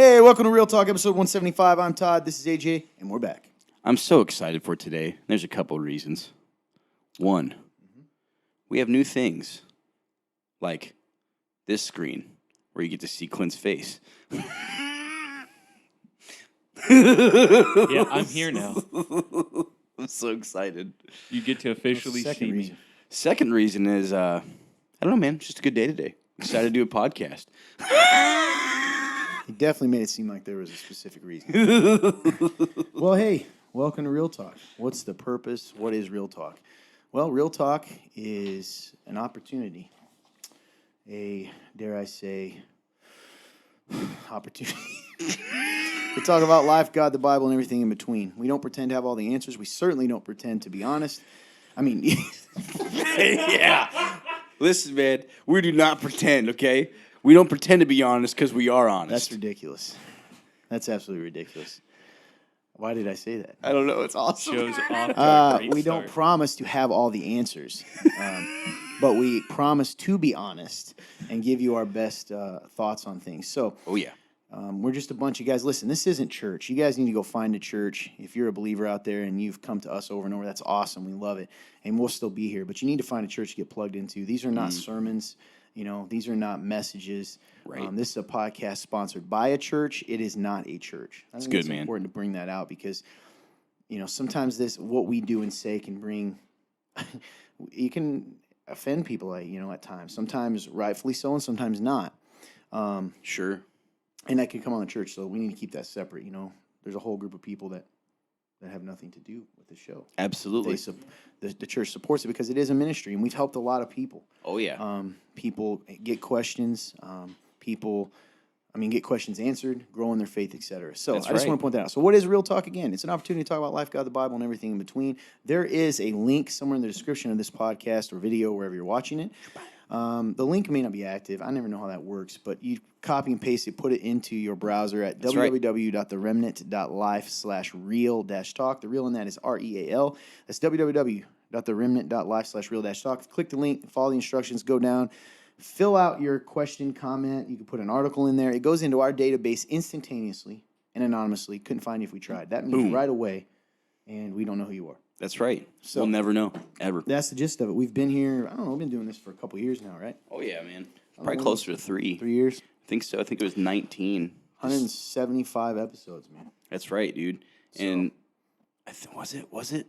Hey, welcome to Real Talk, episode 175. I'm Todd, this is AJ, and we're back. I'm so excited for today. There's a couple of reasons. One, we have new things, like this screen, where you get to see Clint's face. Yeah, I'm here now. I'm so excited. You get to officially see me. Second reason is, I don't know, man. It's just a good day today. Excited to do a podcast. He definitely made it seem like there was a specific reason. Well, hey, welcome to Real Talk. What's the purpose? What is Real Talk? Well, Real Talk is an opportunity, dare I say, opportunity to talk about life, God, the Bible, and everything in between. We don't pretend to have all the answers. We certainly don't pretend to be honest. I mean, Yeah. Listen, man, we do not pretend, okay? We don't pretend to be honest because we are honest. that's ridiculous. That's absolutely ridiculous. Why did I say that? I don't know. It's awesome. Shows off to a great We start. don't promise to have all the answers, but we promise to be honest and give you our best thoughts on things. So, Oh, yeah. we're just a bunch of guys. Listen, this isn't church. You guys need to go find a church. If you're a believer out there and you've come to us over and over, that's awesome. We love it. And we'll still be here. But you need to find a church to get plugged into. These are not sermons. You know, these are not messages. Right. This is a podcast sponsored by a church. It is not a church. I think good, it's man. important to bring that out because, you know, sometimes what we do and say can bring, you can offend people, at times. Sometimes rightfully so and sometimes not. Sure. And that can come on the church, so we need to keep that separate. You know, there's a whole group of people that have nothing to do with the show. Absolutely. The church supports it because it is a ministry, and we've helped a lot of people. Oh, yeah. People get questions. Get questions answered, grow in their faith, etc. So That's I just right. want to point that out. So what is Real Talk again? It's an opportunity to talk about life, God, the Bible, and everything in between. There is a link somewhere in the description of this podcast or video, wherever you're watching it. The link may not be active. I never know how that works, but you copy and paste it, put it into your browser at That's right. www.theremnant.life/real-talk. The real in that is REAL. That's www.theremnant.life/real-talk. Click the link, follow the instructions, go down, fill out your question, comment. You can put an article in there. It goes into our database instantaneously and anonymously. Couldn't find you if we tried. That means Boom. right away, and we don't know who you are. That's right. So- We'll never know, ever. That's the gist of it. We've been here, I don't know, we've been doing this for a couple years now, right? Oh, yeah, man. Probably closer to 3. 3 years. I think so. I think it was 19. 175 episodes, man. That's right, dude. And was it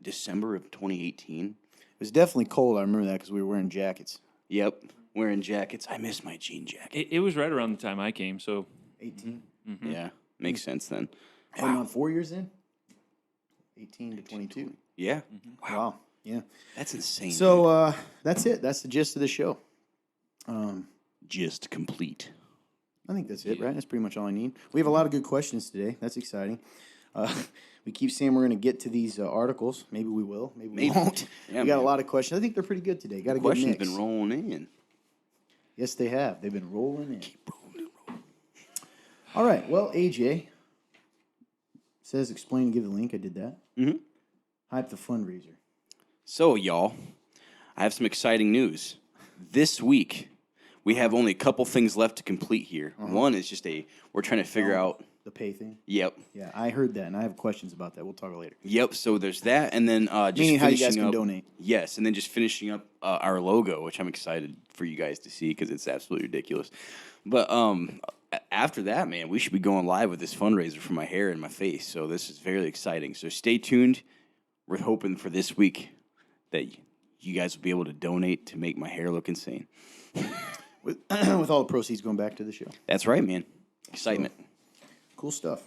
December of 2018? It was definitely cold. I remember that because we were wearing jackets. Yep. Wearing jackets. I miss my jean jacket. It was right around the time I came, so 18. Yeah. Makes sense then. Going on 4 years in? 18 to 22. Yeah. Wow. Yeah. That's insane. So that's it. That's the gist of the show. Just complete. I think that's it, right? That's pretty much all I need. We have a lot of good questions today. That's exciting. We keep saying we're going to get to these articles. Maybe we will. Maybe we won't. Yeah, we got a man. lot of questions. I think they're pretty good today. Got a good Questions mix. been rolling in. Yes, they have. They've been rolling in. All right. Well, AJ says explain and give the link. I did that. Mhm. Hype the fundraiser. So, y'all, I have some exciting news. This week, we have only a couple things left to complete here. One is just we're trying to figure out. The pay thing. Yep. Yeah, I heard that, and I have questions about that. We'll talk later. Yep. So there's that, and then just Meaning how you guys finishing can up- donate. Yes, and then just finishing up our logo, which I'm excited for you guys to see because it's absolutely ridiculous. But after that, man, we should be going live with this fundraiser for my hair and my face. So this is very exciting. So stay tuned. We're hoping for this week that you guys will be able to donate to make my hair look insane. With all the proceeds going back to the show. That's right, man. Excitement. Cool stuff.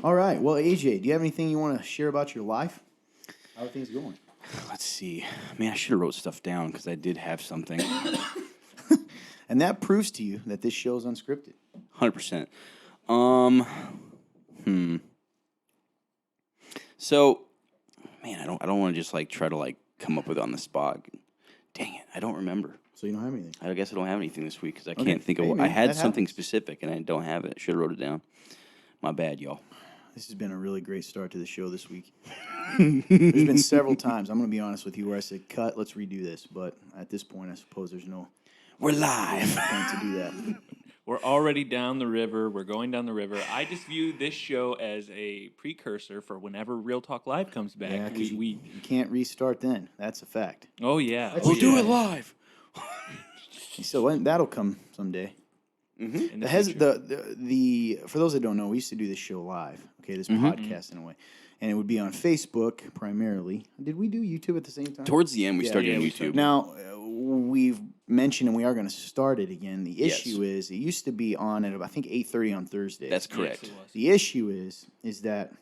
All right. Well, AJ, do you have anything you want to share about your life? How are things going? Let's see. Man, I should have wrote stuff down because I did have something. And that proves to you that this show is unscripted. 100%. So, man, I don't want to just try to come up with it on the spot. Dang it, I don't remember. So you don't have anything. I guess I don't have anything this week because I Okay. can't think of Hey, what man, I had that something happens. specific and I don't have it. Should have wrote it down. My bad, y'all. This has been a really great start to the show this week. There's been several times, I'm going to be honest with you, where I said, cut, let's redo this. But at this point, I suppose there's no We're live. point to do that. We're already down the river. We're going down the river. I just view this show as a precursor for whenever Real Talk Live comes back. Yeah, because you can't restart then. That's a fact. Oh yeah, That's We'll Oh, do yeah. it live. So that'll come someday. in the Has future. the for those that don't know, we used to do this show live. Okay, this podcast in a way, and it would be on Facebook primarily. Did we do YouTube at the same time? Towards the end, we started Yeah, on we YouTube. started. Now we've mentioned, and we are going to start it again. The Yes. issue is it used to be on at I think 8:30 on Thursdays. That's correct. Yes, it was. The issue is that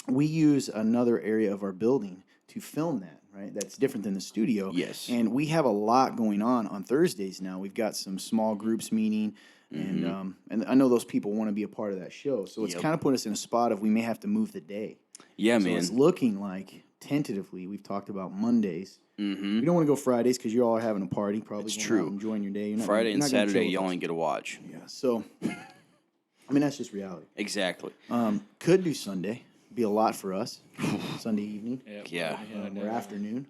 we use another area of our building to film that, right? That's different than the studio. Yes. And we have a lot going on Thursdays now. We've got some small groups meeting, and I know those people want to be a part of that show. So it's Yep. kind of put us in a spot of we may have to move the day. Yeah, So man. it's looking like, tentatively, we've talked about Mondays. Mm-hmm. We don't want to go Fridays because you're all having a party, probably It's going true. out, enjoying your day. You're not Friday you're and not gonna Saturday, chill you with only us. get to watch. Yeah, so, I mean, that's just reality. Exactly. Could do Sunday. Be a lot for us. Sunday evening Yeah. or afternoon.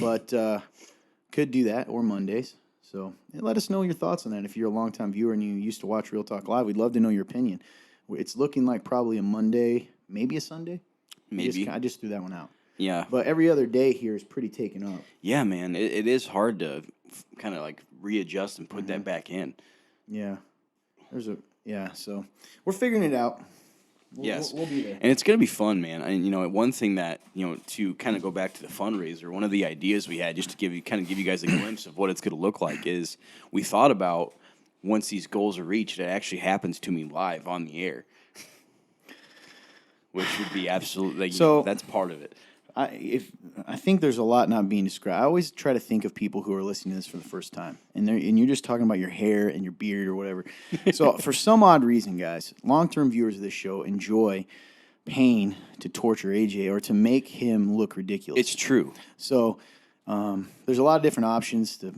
But could do that, or Mondays. So let us know your thoughts on that. If you're a longtime viewer and you used to watch Real Talk Live, we'd love to know your opinion. It's looking like probably a Monday, maybe a Sunday. Maybe. I just threw that one out. Yeah. But every other day here is pretty taken up. Yeah, man. It is hard to kind of like readjust and put that back in. Yeah. So we're figuring it out. Yes. We'll be there. And it's going to be fun, man. And, one thing that, to kind of go back to the fundraiser, one of the ideas we had, just to give you guys a glimpse of what it's going to look like, is we thought about once these goals are reached, it actually happens to me live on the air, which would be absolutely, that's part of it. I think there's a lot not being described. I always try to think of people who are listening to this for the first time, and you're just talking about your hair and your beard or whatever. So for some odd reason, guys, long-term viewers of this show enjoy paying to torture AJ or to make him look ridiculous. It's true. So there's a lot of different options to.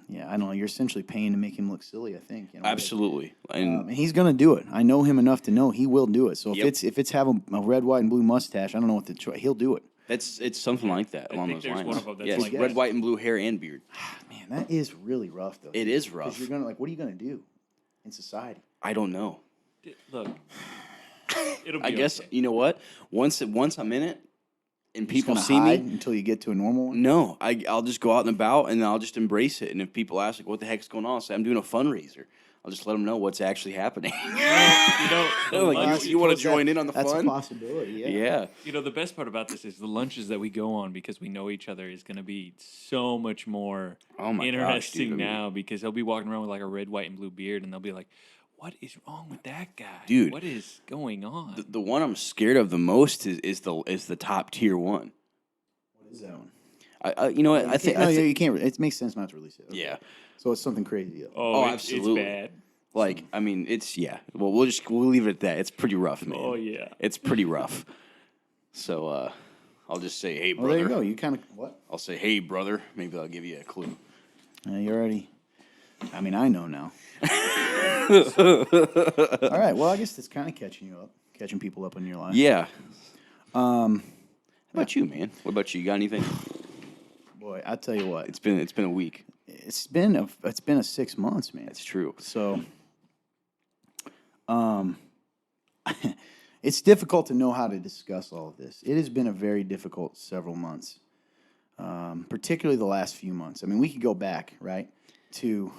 Yeah, I don't know. You're essentially paying to make him look silly, I think. Absolutely. And And he's gonna do it. I know him enough to know he will do it. So Yep. if it's have a red, white, and blue mustache, I don't know what the choice. He'll do it. it's something like that along think those there's lines. one of them that's Yes, like red, that. white, and blue hair and beard. Man, that is really rough, though. It is Because rough. you're gonna what are you gonna do in society? I don't know. Look, it'll be I guess okay. you know what? Once I'm in it, and Just people gonna see hide me, until you get to a normal one. no, I'll just go out and about, and I'll just embrace it. And if people ask, like, what the heck's going on? I'll say, I'm doing a fundraiser. I'll just let them know what's actually happening. The Like, lunch- you want to join in on the That's fun? a possibility. Yeah. Yeah. the best part about this is the lunches that we go on because we know each other is going to be so much more Oh my gosh, interesting dude. now because he'll be walking around with like a red, white, and blue beard, and they'll be like, "What is wrong with that guy, Dude. What is going on?" The one I'm scared of the most is the top tier one. What is that one? You know what? I think. No, you can't. It makes sense not to release it. Okay. Yeah. So it's something crazy. Though. Oh, it's absolutely. bad. Like, I mean, it's Well, we'll leave it at that. It's pretty rough, man. Oh yeah. It's pretty rough. So I'll just say, hey, Well, brother. there you go. You kind of what? I'll say, hey, brother. Maybe I'll give you a clue. You already. I mean, I know now. All right. Well, I guess that's kind of catching people up in your life. Yeah. How about you, man? What about you? You got anything? Boy, I tell you what. It's been a week. It's been a 6 months, man. That's true. So, it's difficult to know how to discuss all of this. It has been a very difficult several months, particularly the last few months. I mean, we could go back, right, to,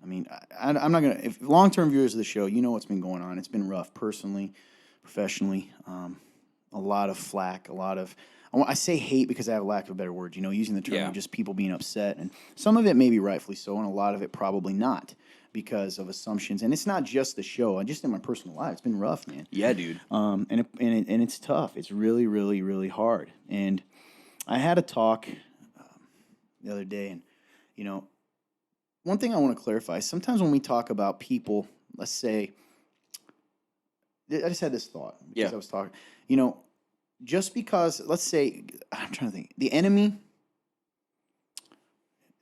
I mean, I'm not going to, if long-term viewers of the show, you know what's been going on. It's been rough personally, professionally, a lot of flack, I say hate because I have a lack of a better word, using the term of just people being upset. And some of it may be rightfully so, and a lot of it probably not because of assumptions. And it's not just the show. Just in my personal life, it's been rough, man. Yeah, dude. And it's tough. It's really, really, really hard. And I had a talk the other day, and, one thing I want to clarify, sometimes when we talk about people, let's say, I just had this thought because I was talking, just because, let's say, I'm trying to think, the enemy,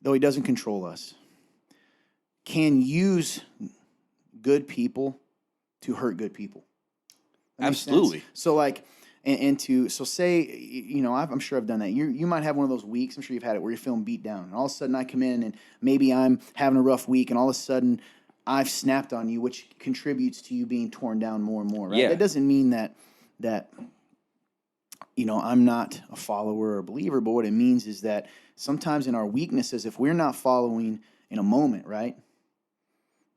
though he doesn't control us, can use good people to hurt good people. That makes sense? Absolutely. So, like, so say, I'm sure I've done that. You might have one of those weeks, I'm sure you've had it, where you're feeling beat down. And all of a sudden I come in and maybe I'm having a rough week, and all of a sudden I've snapped on you, which contributes to you being torn down more and more, right? Yeah. That doesn't mean that I'm not a follower or a believer, but what it means is that sometimes in our weaknesses, if we're not following in a moment, right,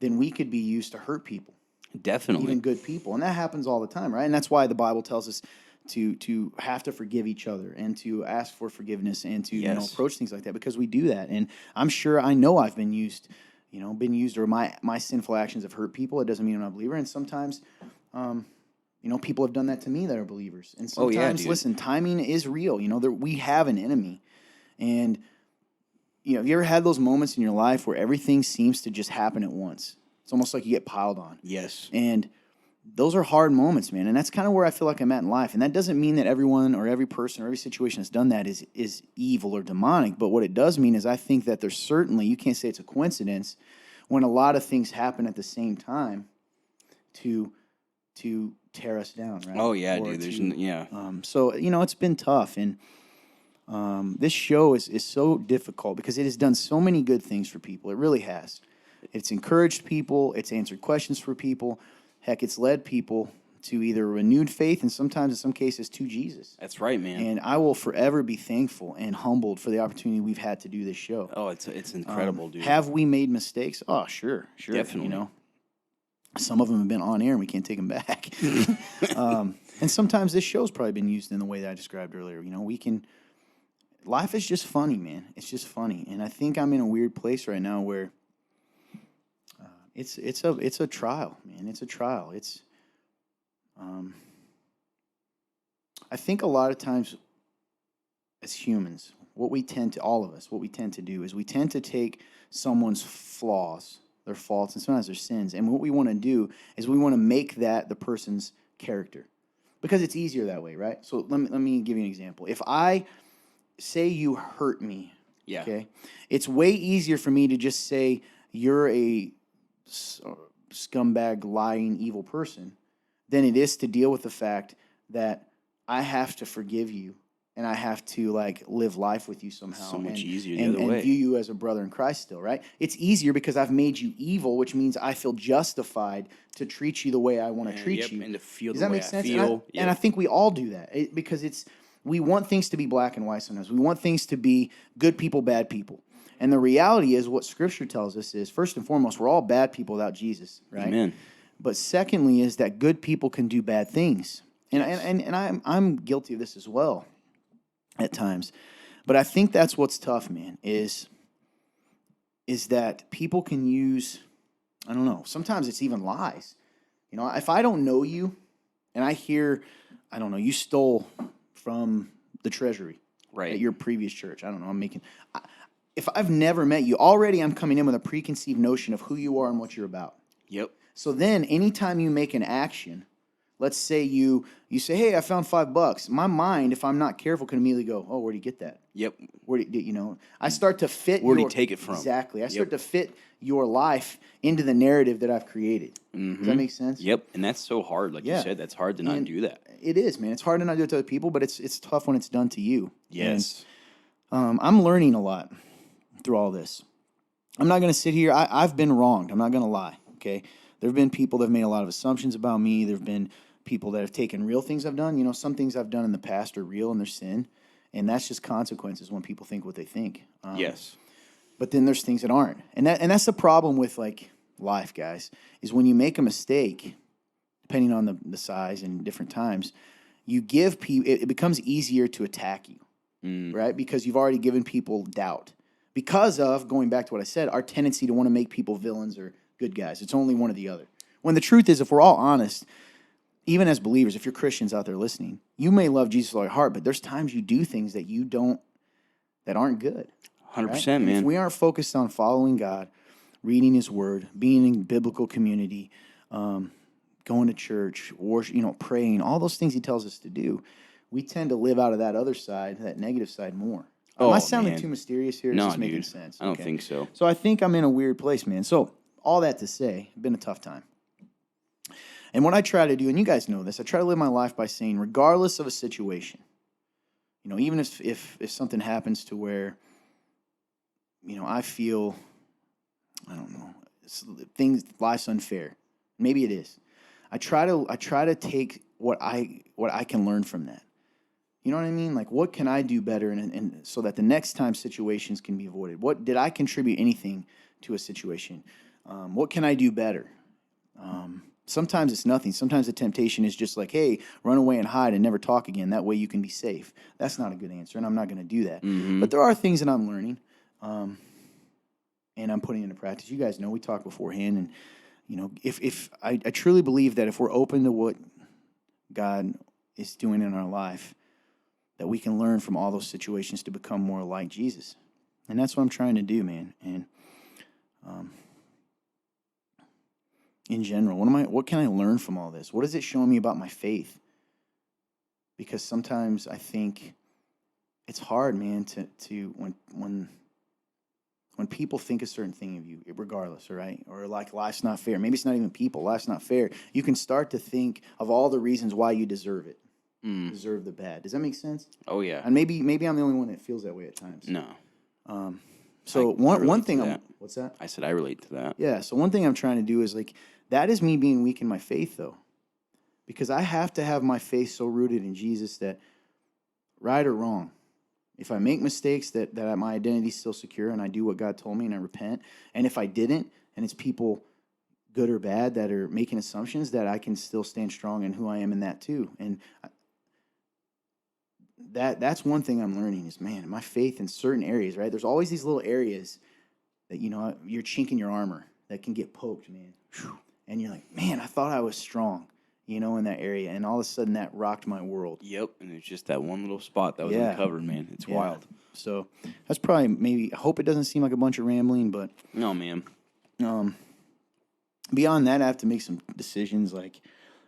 then we could be used to hurt people, Definitely. even good people. And that happens all the time, right? And that's why the Bible tells us to have to forgive each other and to ask for forgiveness and to approach things like that, because we do that. And I'm sure I know I've been used, or my sinful actions have hurt people. It doesn't mean I'm not a believer. And sometimes, people have done that to me that are believers. And sometimes, listen, timing is real. We have an enemy. And, have you ever had those moments in your life where everything seems to just happen at once? It's almost like you get piled on. Yes. And those are hard moments, man. And that's kind of where I feel like I'm at in life. And that doesn't mean that everyone or every person or every situation that's done that is evil or demonic. But what it does mean is I think that there's certainly, you can't say it's a coincidence, when a lot of things happen at the same time to tear us down, right? Oh, yeah, Or dude. So, it's been tough. And this show is so difficult because it has done so many good things for people. It really has. It's encouraged people. It's answered questions for people. Heck, it's led people to either renewed faith and sometimes, in some cases, to Jesus. That's right, man. And I will forever be thankful and humbled for the opportunity we've had to do this show. Oh, it's incredible, dude. Have we made mistakes? Oh, sure. Definitely. Some of them have been on air and we can't take them back. And sometimes this show's probably been used in the way that I described earlier. Life is just funny, man. It's just funny. And I think I'm in a weird place right now where it's a trial, man. It's a trial. I think a lot of times as humans, what we tend to do is we tend to take someone's flaws, their faults, and sometimes their sins, and what we want to do is we want to make that the person's character because it's easier that way, right? So let me give you an example. If I say you hurt me, okay, it's way easier for me to just say you're a scumbag, lying, evil person than it is to deal with the fact that I have to forgive you and I have to live life with you somehow. So much easier and the other way. And view you as a brother in Christ still, right? It's easier because I've made you evil, which means I feel justified to treat you the way I want to treat you. And to feel Does the that way make sense? I feel. And I think we all do that because we want things to be black and white sometimes. We want things to be good people, bad people. And the reality is what Scripture tells us is, first and foremost, we're all bad people without Jesus, right? Amen. But secondly is that good people can do bad things. And I'm guilty of this as well at times. But I think that's what's tough, man, is that people can use, I don't know, sometimes it's even lies. If I don't know you and I hear, I don't know, you stole from the treasury at your previous church. I don't know, if I've never met you, already I'm coming in with a preconceived notion of who you are and what you're about. Yep. So then anytime you make an action, let's say you say, hey, I found $5. My mind, if I'm not careful, can immediately go, oh, where'd you get that? Yep. I start to fit. Where'd he take it from? Exactly. I start to fit your life into the narrative that I've created. Mm-hmm. Does that make sense? Yep. And that's so hard. Like you said, that's hard to not do that. It is, man. It's hard to not do it to other people, but it's tough when it's done to you. Yes. And, I'm learning a lot through all this. I'm not going to sit here. I've been wronged. I'm not going to lie. Okay. There have been people that have made a lot of assumptions about me. There have been people that have taken real things I've done. Some things I've done in the past are real and they're sin. And that's just consequences when people think what they think. Yes. But then there's things that aren't. And that's the problem with life, guys, is when you make a mistake, depending on the size and different times, you give people, it becomes easier to attack you, right? Because you've already given people doubt. Because of, going back to what I said, our tendency to want to make people villains or good guys. It's only one or the other. When the truth is, if we're all honest, even as believers, if you're Christians out there listening, you may love Jesus with all your heart, but there's times you do things that that aren't good. 100%, right? man. If we aren't focused on following God, reading His Word, being in biblical community, going to church, praying, all those things He tells us to do, we tend to live out of that other side, that negative side more. Am I sounding too mysterious here? No, Is this making dude. sense? I don't think so. So I think I'm in a weird place, man. So all that to say, it's been a tough time. And what I try to do, and you guys know this, I try to live my life by saying, regardless of a situation, even if something happens to where, I feel, I don't know, life's unfair. Maybe it is. I try to take what I can learn from that. You know what I mean? Like, what can I do better, and so that the next time situations can be avoided? What did I contribute anything to a situation? What can I do better? Sometimes it's nothing. Sometimes the temptation is just like, hey, run away and hide and never talk again. That way you can be safe. That's not a good answer, and I'm not going to do that. But there are things that I'm learning, and I'm putting into practice. You guys know we talked beforehand, and if I truly believe that if we're open to what God is doing in our life, that we can learn from all those situations to become more like Jesus. And that's what I'm trying to do, man. And in general, what can I learn from all this? What is it showing me about my faith? Because sometimes I think it's hard, man, to when people think a certain thing of you, regardless, right? Or like life's not fair. Maybe it's not even people. Life's not fair. You can start to think of all the reasons why you deserve it. Deserve the bad. Does that make sense? Oh yeah. And maybe I'm the only one that feels that way at times. No. So one thing what's that? I said I relate to that. Yeah. So one thing I'm trying to do is like that is me being weak in my faith though, because I have to have my faith so rooted in Jesus that right or wrong, if I make mistakes that my identity is still secure and I do what God told me and I repent, and if I didn't and it's people good or bad that are making assumptions, that I can still stand strong in who I am in that too. And that's one thing I'm learning is, man, my faith in certain areas, right? There's always these little areas that, you're chinking your armor that can get poked, man. And you're like, man, I thought I was strong, in that area. And all of a sudden that rocked my world. Yep. And it's just that one little spot that was uncovered, man. It's wild. So that's probably I hope it doesn't seem like a bunch of rambling, but. No, man. Beyond that, I have to make some decisions. Like,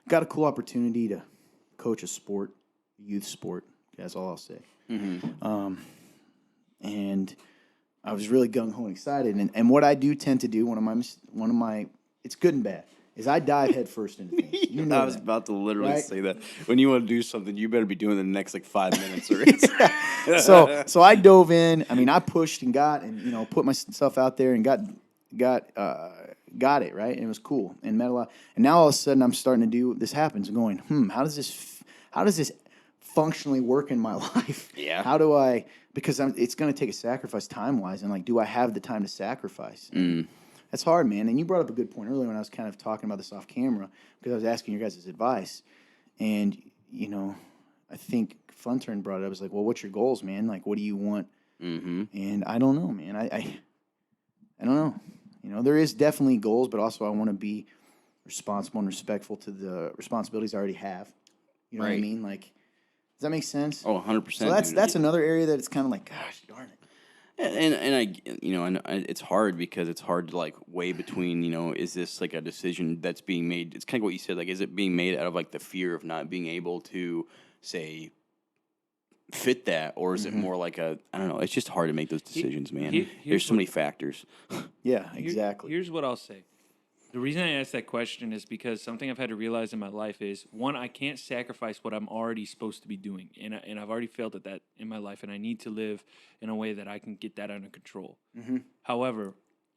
got a cool opportunity to coach a sport, youth sport. That's all I'll say. And I was really gung ho and excited. And what I do tend to do, one of my, it's good and bad, is I dive head first into things. I was about to literally say that. When you want to do something, you better be doing it in the next 5 minutes. Or so I dove in. I mean, I pushed and got and put myself out there and got it right. And it was cool and met a lot. And now all of a sudden I'm starting to do this happens. I'm going, how does this functionally work in my life? Yeah. How do I? Because it's going to take a sacrifice time-wise, and like, do I have the time to sacrifice? That's hard, man. And you brought up a good point earlier when I was kind of talking about this off camera because I was asking your guys' advice, and I think Funturn brought it up. I was like, well, what's your goals, man? Like, what do you want? And I don't know, man. I don't know. There is definitely goals, but also I want to be responsible and respectful to the responsibilities I already have. You know what I mean? Like. Does that make sense? Oh, 100%. So that's another area that it's kind of like, gosh, darn it. And it's hard because it's hard to like weigh between, is this like a decision that's being made? It's kind of what you said, like, is it being made out of like the fear of not being able to say fit that, or is it more like I don't know? It's just hard to make those decisions, man. There's so many factors. Yeah, exactly. Here's what I'll say. The reason I asked that question is because something I've had to realize in my life is, one, I can't sacrifice what I'm already supposed to be doing. And I've already failed at that in my life, and I need to live in a way that I can get that under control. However,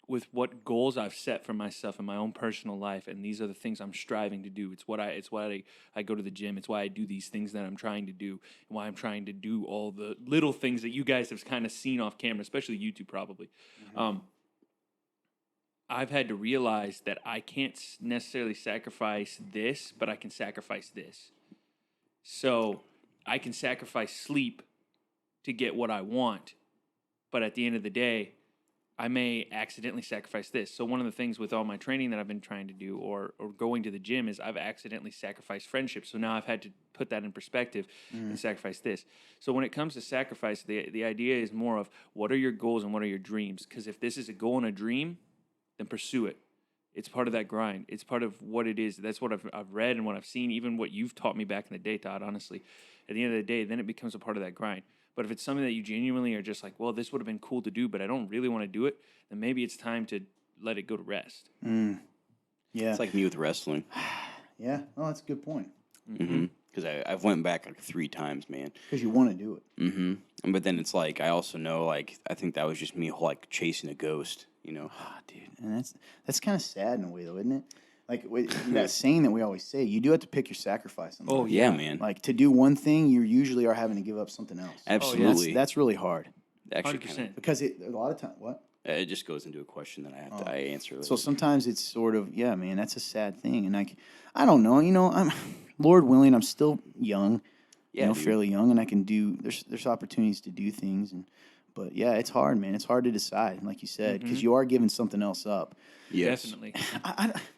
with what goals I've set for myself in my own personal life, and these are the things I'm striving to do. It's why I go to the gym. It's why I do these things that I'm trying to do, and why I'm trying to do all the little things that you guys have kind of seen off camera, especially YouTube probably. I've had to realize that I can't necessarily sacrifice this, but I can sacrifice this. So I can sacrifice sleep to get what I want, but at the end of the day, I may accidentally sacrifice this. So one of the things with all my training that I've been trying to do or going to the gym is I've accidentally sacrificed friendship. So now I've had to put that in perspective and sacrifice this. So when it comes to sacrifice, the idea is more of what are your goals and what are your dreams? Because if this is a goal and a dream, then pursue it. It's part of that grind. It's part of what it is. That's what I've read and what I've seen, even what you've taught me back in the day, Todd, honestly. At the end of the day, then it becomes a part of that grind. But if it's something that you genuinely are just like, well, this would have been cool to do, but I don't really want to do it, then maybe it's time to let it go to rest. Yeah. It's like me with wrestling. Yeah. Oh, that's a good point. Because I've went back like 3 times, man. Because you want to do it. But then it's like, I also know, like, I think that was just me like chasing a ghost. you know. Ah, dude, and that's kind of sad in a way, though, isn't it? Like that saying that we always say, you do have to pick your sacrifice. In Oh, life. Yeah, yeah. man. Like to do one thing, you usually are having to give up something else. Absolutely. That's really hard Actually, 100%. because a lot of time. What? it just goes into a question that I answer later. So sometimes it's sort of, yeah, man, that's a sad thing. And I don't know, I'm Lord willing, I'm still young, Yeah, dude. fairly young, and I can there's opportunities to do things, but yeah, it's hard, man. It's hard to decide, like you said, because you are giving something else up. Yes. Definitely.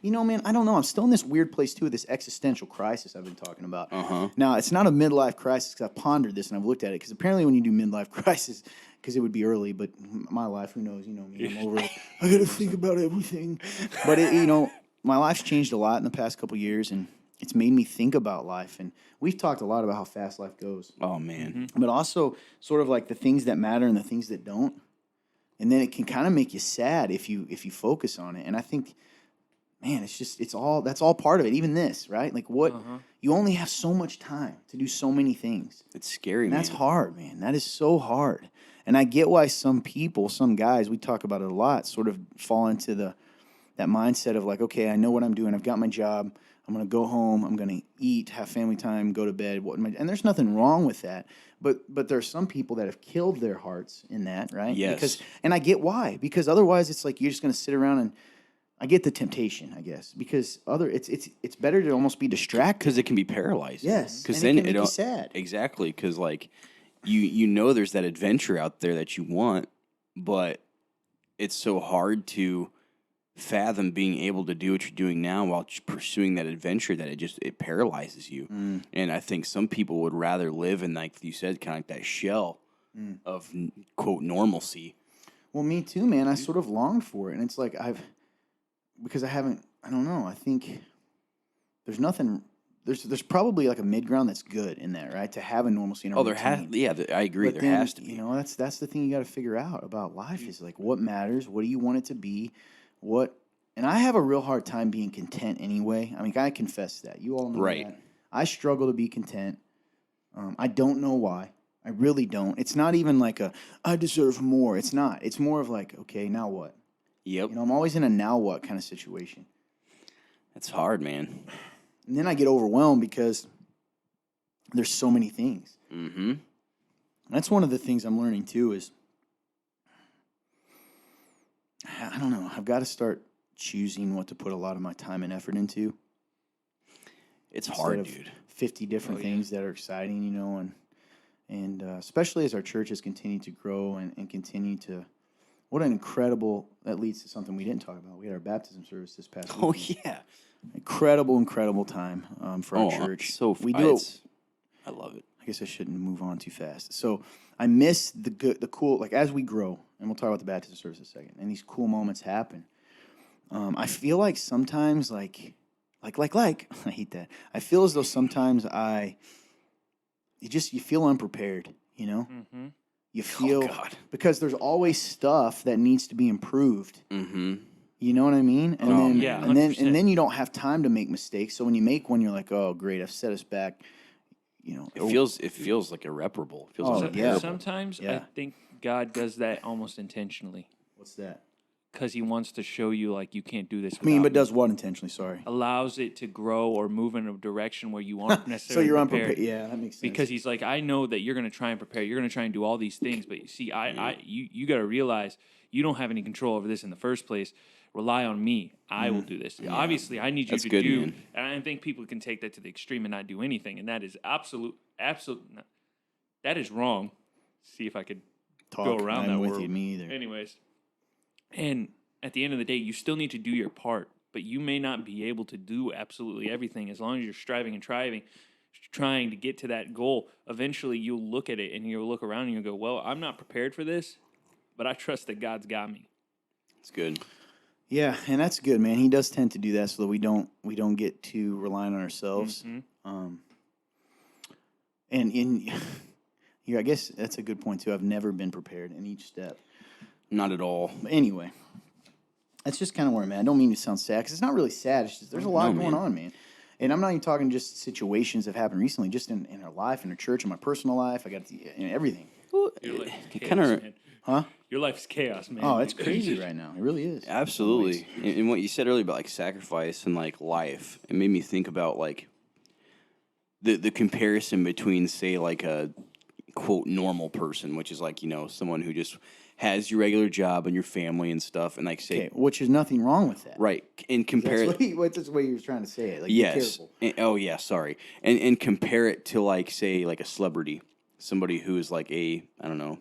Man, I don't know. I'm still in this weird place too, with this existential crisis I've been talking about. Uh-huh. Now, it's not a midlife crisis because I've pondered this and I've looked at it. Because apparently, when you do midlife crisis, because it would be early, but my life, who knows? You know me, I'm over it. I got to think about everything. But my life's changed a lot in the past couple years, and it's made me think about life. And we've talked a lot about how fast life goes, Oh man. but also sort of like the things that matter and the things that don't. And then it can kind of make you sad if you focus on it. And I think, man, that's all part of it. Even this, right? Like you only have so much time to do so many things. It's scary, And man. that's hard, man. That is so hard. And I get why some people, some guys, we talk about it a lot, sort of fall into that mindset of like, okay, I know what I'm doing. I've got my job. I'm going to go home. I'm going to eat, have family time, go to bed. And there's nothing wrong with that. But there are some people that have killed their hearts in that, right? Yes. And I get why. Because otherwise it's like you're just going to sit around and I get the temptation, I guess. Because it's better to almost be distracted. Because it can be paralyzing. Yes. Because And then it can make you sad. Exactly. Because like you know there's that adventure out there that you want, but it's so hard to fathom being able to do what you're doing now while pursuing that adventure that it paralyzes you. And I think some people would rather live in, like you said, kind of like that shell of quote normalcy. Well, me too, man. I sort of longed for it, and it's like I don't know. I think there's nothing. There's probably like a mid ground that's good in that, right? To have a normalcy in a routine. I agree. But There then, has to be. That's the thing you got to figure out about life is like what matters. What do you want it to be? And I have a real hard time being content anyway. I mean, I confess that. You all know Right. that. I struggle to be content. I don't know why. I really don't. It's not even like I deserve more. It's not. It's more of like, okay, now what? Yep. I'm always in a now what kind of situation. It's hard, man. And then I get overwhelmed because there's so many things. Mm-hmm. That's one of the things I'm learning too is, I don't know, I've got to start choosing what to put a lot of my time and effort into. It's Instead hard, of dude. 50 different things that are exciting, and especially as our church has continued to grow and continue to, what an incredible, that leads to something we didn't talk about. We had our baptism service this past week. Oh yeah. Incredible time for our church. So we do it. I love it. I guess I shouldn't move on too fast. So I miss the cool, like as we grow, and we'll talk about the baptism service in a second, and these cool moments happen. I feel like sometimes, like, I hate that. I feel as though sometimes you feel unprepared, Mm-hmm. You feel, God. because there's always stuff that needs to be improved. Mm-hmm. You know what I mean? And Oh, then, yeah, and then, 100%. and then you don't have time to make mistakes. So when you make one, you're like, oh, great, I've set us back. It feels like irreparable. It feels Oh, like yeah. unbearable. Sometimes I Yeah. think God does that almost intentionally What's that? because He wants to show you like you can't do this. I mean, without but me. does what intentionally? Sorry. Allows it to grow or move in a direction where you aren't So necessarily you're prepared. unprepared. Yeah, that makes sense. Because He's like, I know that you're going to try and prepare. You're going to try and do all these things, but you see, you got to realize you don't have any control over this in the first place. Rely on me. I will do this. Obviously, I need you That's to good, do. man. And I think people can take that to the extreme and not do anything, and that is absolute. That is wrong. See if I could go around I'm that with word. you. Me either. Anyways, and at the end of the day, you still need to do your part, but you may not be able to do absolutely everything as long as you're striving and trying to get to that goal. Eventually, you'll look at it and you'll look around and you'll go, well, I'm not prepared for this, but I trust that God's got me. It's good. Yeah, and that's good, man. He does tend to do that so that we don't get too reliant on ourselves. Mhm. And in here, I guess that's a good point too. I've never been prepared in each step. Not at all. But anyway, that's just kind of where I'm at. I don't mean to sound sad because it's not really sad. It's just there's a lot going on, man. And I'm not even talking just situations that have happened recently, just in our life, in our church, in my personal life. I got everything. You're like, It kind of Huh? Your life is chaos, man. Oh, it's crazy right now. It really is. Absolutely. And what you said earlier about like sacrifice and like life, it made me think about like the comparison between say like a quote normal person, which is like, someone who just has your regular job and your family and stuff, and like say Okay, which is nothing wrong with that. right and compare That's it. that's the way you were trying to say it. Like, be Yes. careful. Oh yeah, sorry. And compare it to like say like a celebrity, somebody who is like a I don't know,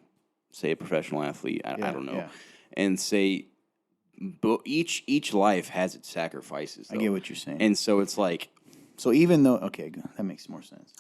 say a professional athlete. I don't know, Yeah. and say, but each life has its sacrifices. I get what you're saying. And so it's like, So even though, okay, that makes more sense.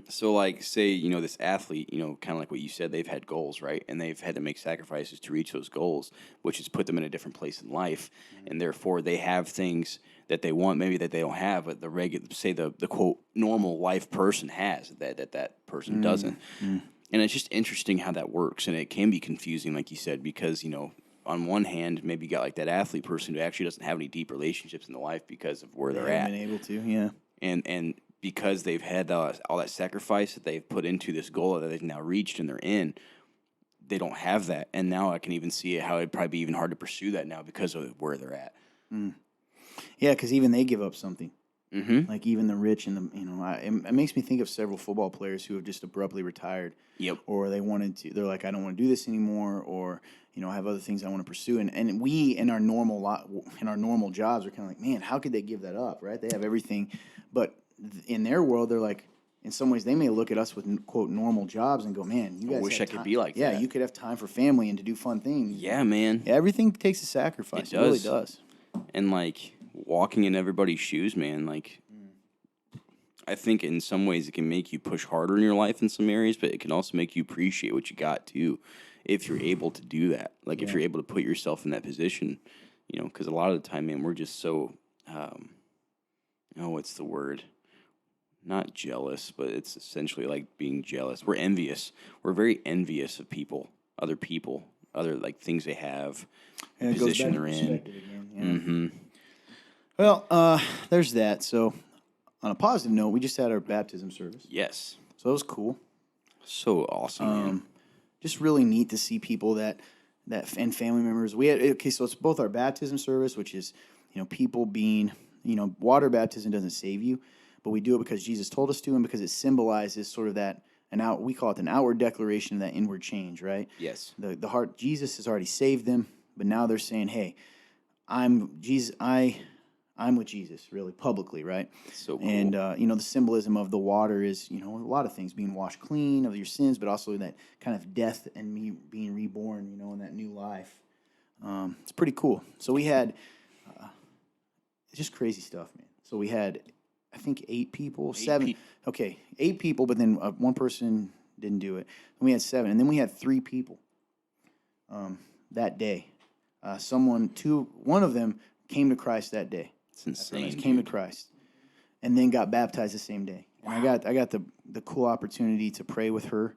so like say this athlete, kind of like what you said, they've had goals, right, and they've had to make sacrifices to reach those goals, which has put them in a different place in life, and therefore they have things that they want, maybe that they don't have, but the regular, say the quote normal life person has that person doesn't, and it's just interesting how that works, and it can be confusing, like you said, because on one hand, maybe you got like that athlete person who actually doesn't have any deep relationships in the life because of where they're They at. haven't been able to, yeah. And because they've had all that sacrifice that they've put into this goal that they've now reached and they're in, they don't have that. And now I can even see how it'd probably be even hard to pursue that now because of where they're at. Yeah, because even they give up something. Mm-hmm. Like even the rich and it makes me think of several football players who have just abruptly retired. Yep. Or they're like, I don't want to do this anymore, or I have other things I want to pursue. And we in our normal jobs are kind of like, man, how could they give that up, right? They have everything, but in their world, they're like, in some ways, they may look at us with quote normal jobs and go, man, you guys wish have I could time. be like yeah, that. you could have time for family and to do fun things. Yeah, man. Yeah, everything takes a sacrifice. It It really does. does. And like walking in everybody's shoes, man, like I think in some ways it can make you push harder in your life in some areas, but it can also make you appreciate what you got too, if you're able to do that. Like if you're able to put yourself in that position, because a lot of the time, man, we're just so, what's the word? Not jealous, but it's essentially like being jealous. We're envious. We're very envious of other people, other like things they have, the And it goes position back to they're in. perspective again. Well, there's that. So, on a positive note, we just had our baptism service, Yes. so it was cool. So awesome, man. Just really neat to see people that and family members. We had so it's both our baptism service, which is people being water baptism doesn't save you, but we do it because Jesus told us to, and because it symbolizes sort of that we call it an outward declaration of that inward change, right? Yes. The heart, Jesus has already saved them, but now they're saying, hey, I'm with Jesus, really publicly, right? So cool. And the symbolism of the water is a lot of things, being washed clean of your sins, but also that kind of death and me being reborn, in that new life. It's pretty cool. So we had it's just crazy stuff, man. So we had, I think, 8 people, 7. Okay, 8 people, but then one person didn't do it. And we had 7, and then we had 3 people that day. One of them came to Christ that day. It's insane. Came to Christ, and then got baptized the same day. Wow. And I got the cool opportunity to pray with her,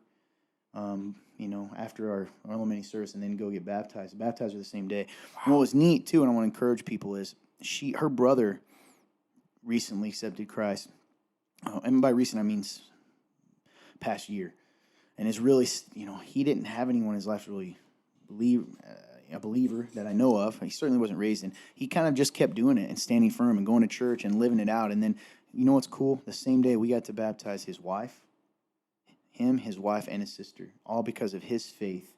after our little mini service, and then go get baptized. Baptized her the same day. Wow. And what was neat too, and I want to encourage people, is her brother recently accepted Christ, and by recent I mean past year, and is really he didn't have anyone in his life to really believe. A believer that I know of. He certainly wasn't raised in. He kind of just kept doing it and standing firm and going to church and living it out. And then, what's cool? The same day we got to baptize his wife, his wife, and his sister, all because of his faith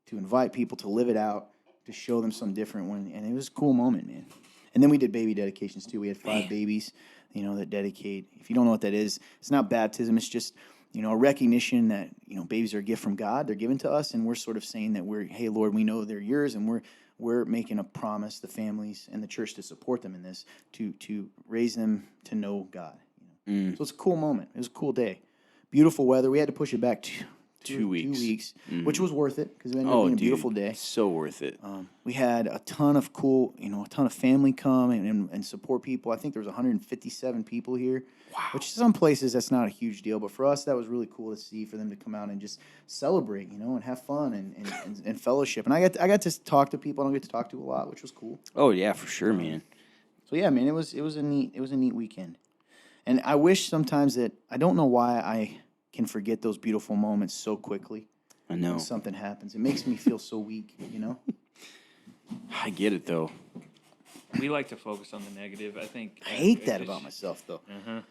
to invite people to live it out, to show them some different one. And it was a cool moment, man. And then we did baby dedications too. We had 5 babies, that dedicate. If you don't know what that is, it's not baptism. It's just a recognition that, babies are a gift from God. They're given to us, and we're sort of saying that hey, Lord, we know they're yours, and we're making a promise, the families and the church, to support them in this, to raise them to know God. So it's a cool moment. It was a cool day. Beautiful weather. We had to push it back 2 weeks. 2 weeks, which was worth it because it ended up being a beautiful day. So worth it. We had a ton of a ton of family come and support people. I think there was 157 people here, which some places that's not a huge deal, but for us that was really cool to see, for them to come out and just celebrate, and have fun and fellowship. And I got to talk to people I don't get to talk to a lot, which was cool. Oh yeah, for sure, man. So yeah, man, it was a neat weekend, and I wish sometimes that I don't know why I can forget those beautiful moments so quickly. I know. when something happens. It makes me feel so weak, you know? I get it though. We like to focus on the negative. I think I hate it that just- about myself, though. Uh-huh.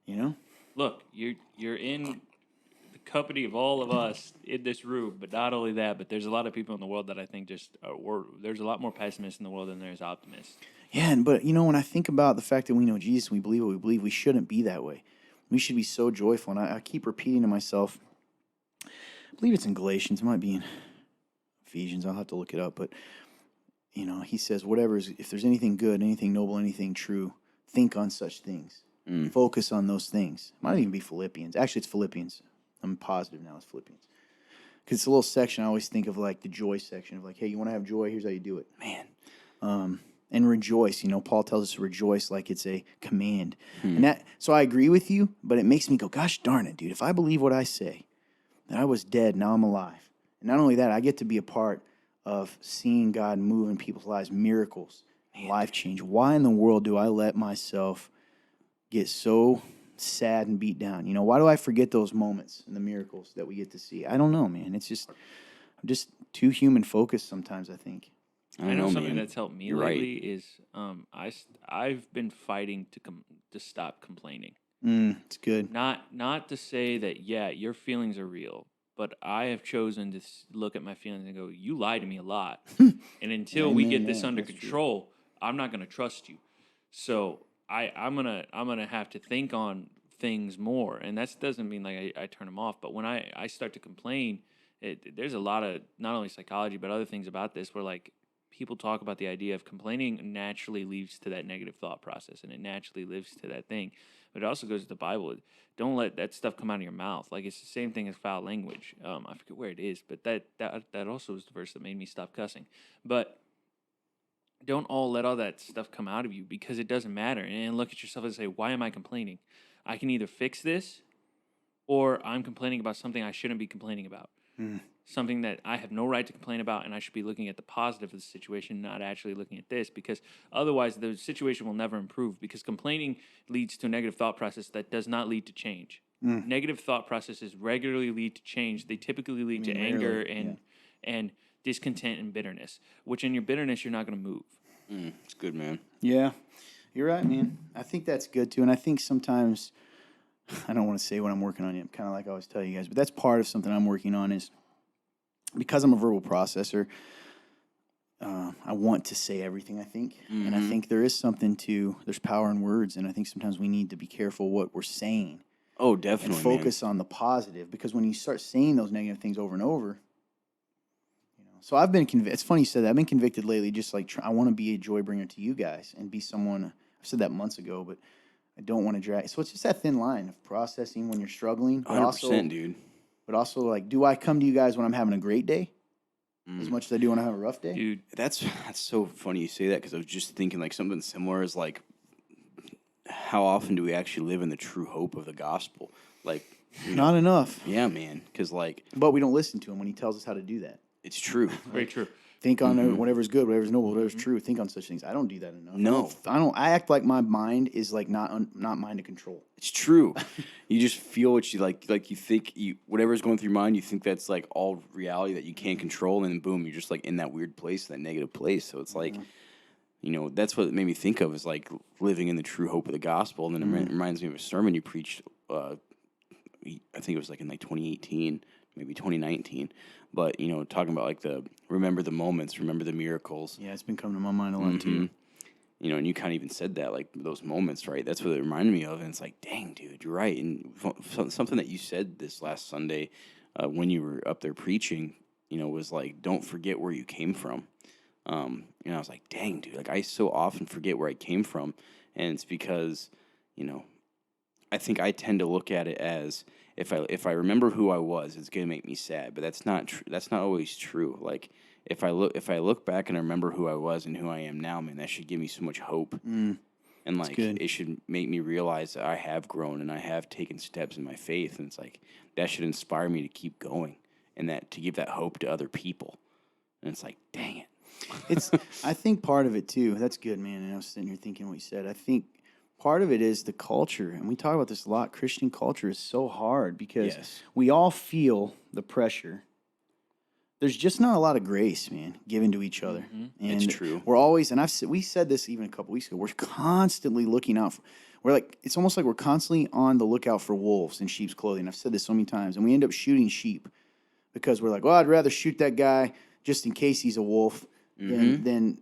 You know? Look, you're in the company of all of us in this room, but not only that, but there's a lot of people in the world that I think just there's a lot more pessimists in the world than there's optimists. Yeah, but you know, when I think about the fact that we know Jesus, we believe what we believe, we shouldn't be that way. We should be so joyful. And I keep repeating to myself, I believe it's in Galatians, it might be in Ephesians, I'll have to look it up, but you know, he says, if there's anything good, anything noble, anything true, think on such things. Focus on those things. Might even be Philippians. Actually, it's Philippians. I'm positive now it's Philippians. Because it's a little section I always think of, like the joy section of like, hey, you want to have joy? Here's how you do it. Man. And rejoice. You know, Paul tells us to rejoice like it's a command. So I agree with you, but it makes me go, gosh darn it, dude. If I believe what I say, that I was dead, now I'm alive. And not only that, I get to be a part of seeing God move in people's lives, miracles, life change. Why in the world do I let myself get so sad and beat down? You know, why do I forget those moments and the miracles that we get to see? I don't know, man. It's just, I'm just too human focused sometimes, I think. I know something man. that's helped me You're lately is I've been fighting to stop complaining. It's good. Not to say that your feelings are real, but I have chosen to look at my feelings and go, you lie to me a lot, and until we Amen, get this yeah, under that's true. control, I'm not going to trust you. So I'm gonna have to think on things more, and that doesn't mean like I turn them off. But when I start to complain, there's a lot of not only psychology but other things about this where like people talk about the idea of complaining naturally leads to that negative thought process, and it naturally lives to that thing. But it also goes to the Bible. Don't let that stuff come out of your mouth. Like it's the same thing as foul language. I forget where it is, but that also was the verse that made me stop cussing. But don't let all that stuff come out of you because it doesn't matter. And look at yourself and say, why am I complaining? I can either fix this or I'm complaining about something I shouldn't be complaining about. Something that I have no right to complain about, and I should be looking at the positive of the situation, not actually looking at this, because otherwise the situation will never improve, because complaining leads to a negative thought process that does not lead to change. Negative thought processes regularly lead to change. They typically lead to anger and discontent and bitterness, which in your bitterness, you're not going to move. It's good, man. Yeah, you're right, man. I think that's good too. And I think sometimes, I don't want to say what I'm working on yet, kind of like I always tell you guys, but that's part of something I'm working on is because I'm a verbal processor, I want to say everything, I think. And I think there is there's power in words. And I think sometimes we need to be careful what we're saying. Oh, definitely. And focus on the positive, because when you start saying those negative things over and over, you know. So I've been convicted. It's funny you said that. I've been convicted lately, just like I want to be a joy bringer to you guys and be someone. I said that months ago, but I don't want to drag. So it's just that thin line of processing when you're struggling, but 100%, dude. But also, like, do I come to you guys when I'm having a great day as much as I do when I have a rough day? Dude, That's so funny you say that, because I was just thinking like something similar is like, how often do we actually live in the true hope of the gospel? Like, Not enough. yeah, man, because like But we don't listen to him when he tells us how to do that. it's true. very true. Think on whatever's good, whatever's noble, whatever's true. Think on such things. I don't do that enough. No. I don't. I act like my mind is like not mind to control. It's true. You just feel what you like you think whatever's going through your mind, you think that's like all reality that you can't control, and then boom, you're just like in that weird place, that negative place. So it's like, you know, that's what it made me think of, is like living in the true hope of the gospel. And then it reminds me of a sermon you preached, I think it was like in like 2018, maybe 2019. But, you know, talking about like remember the moments, remember the miracles. Yeah, it's been coming to my mind a lot too. You know, and you kind of even said that, like those moments, right? That's what it reminded me of. And it's like, dang, dude, you're right. And something that you said this last Sunday when you were up there preaching, you know, was like, don't forget where you came from. And I was like, dang, dude, like I so often forget where I came from. And it's because, you know, I think I tend to look at it as if I remember who I was, it's gonna make me sad. But that's not that's not always true. Like if I look back and I remember who I was and who I am now, man, that should give me so much hope. And like it should make me realize that I have grown and I have taken steps in my faith. And it's like that should inspire me to keep going and that to give that hope to other people. And it's like, dang it. I think part of it too. That's good, man. And I was sitting here thinking what you said. I think part of it is the culture, and we talk about this a lot. Christian culture is so hard because we all feel the pressure there's just not a lot of grace, man, given to each other. And It's true. We're always, and we said this even a couple weeks ago. We're constantly looking out. We're like, it's almost like we're constantly on the lookout for wolves in sheep's clothing. I've said this so many times, and we end up shooting sheep because we're like, well, I'd rather shoot that guy just in case he's a wolf than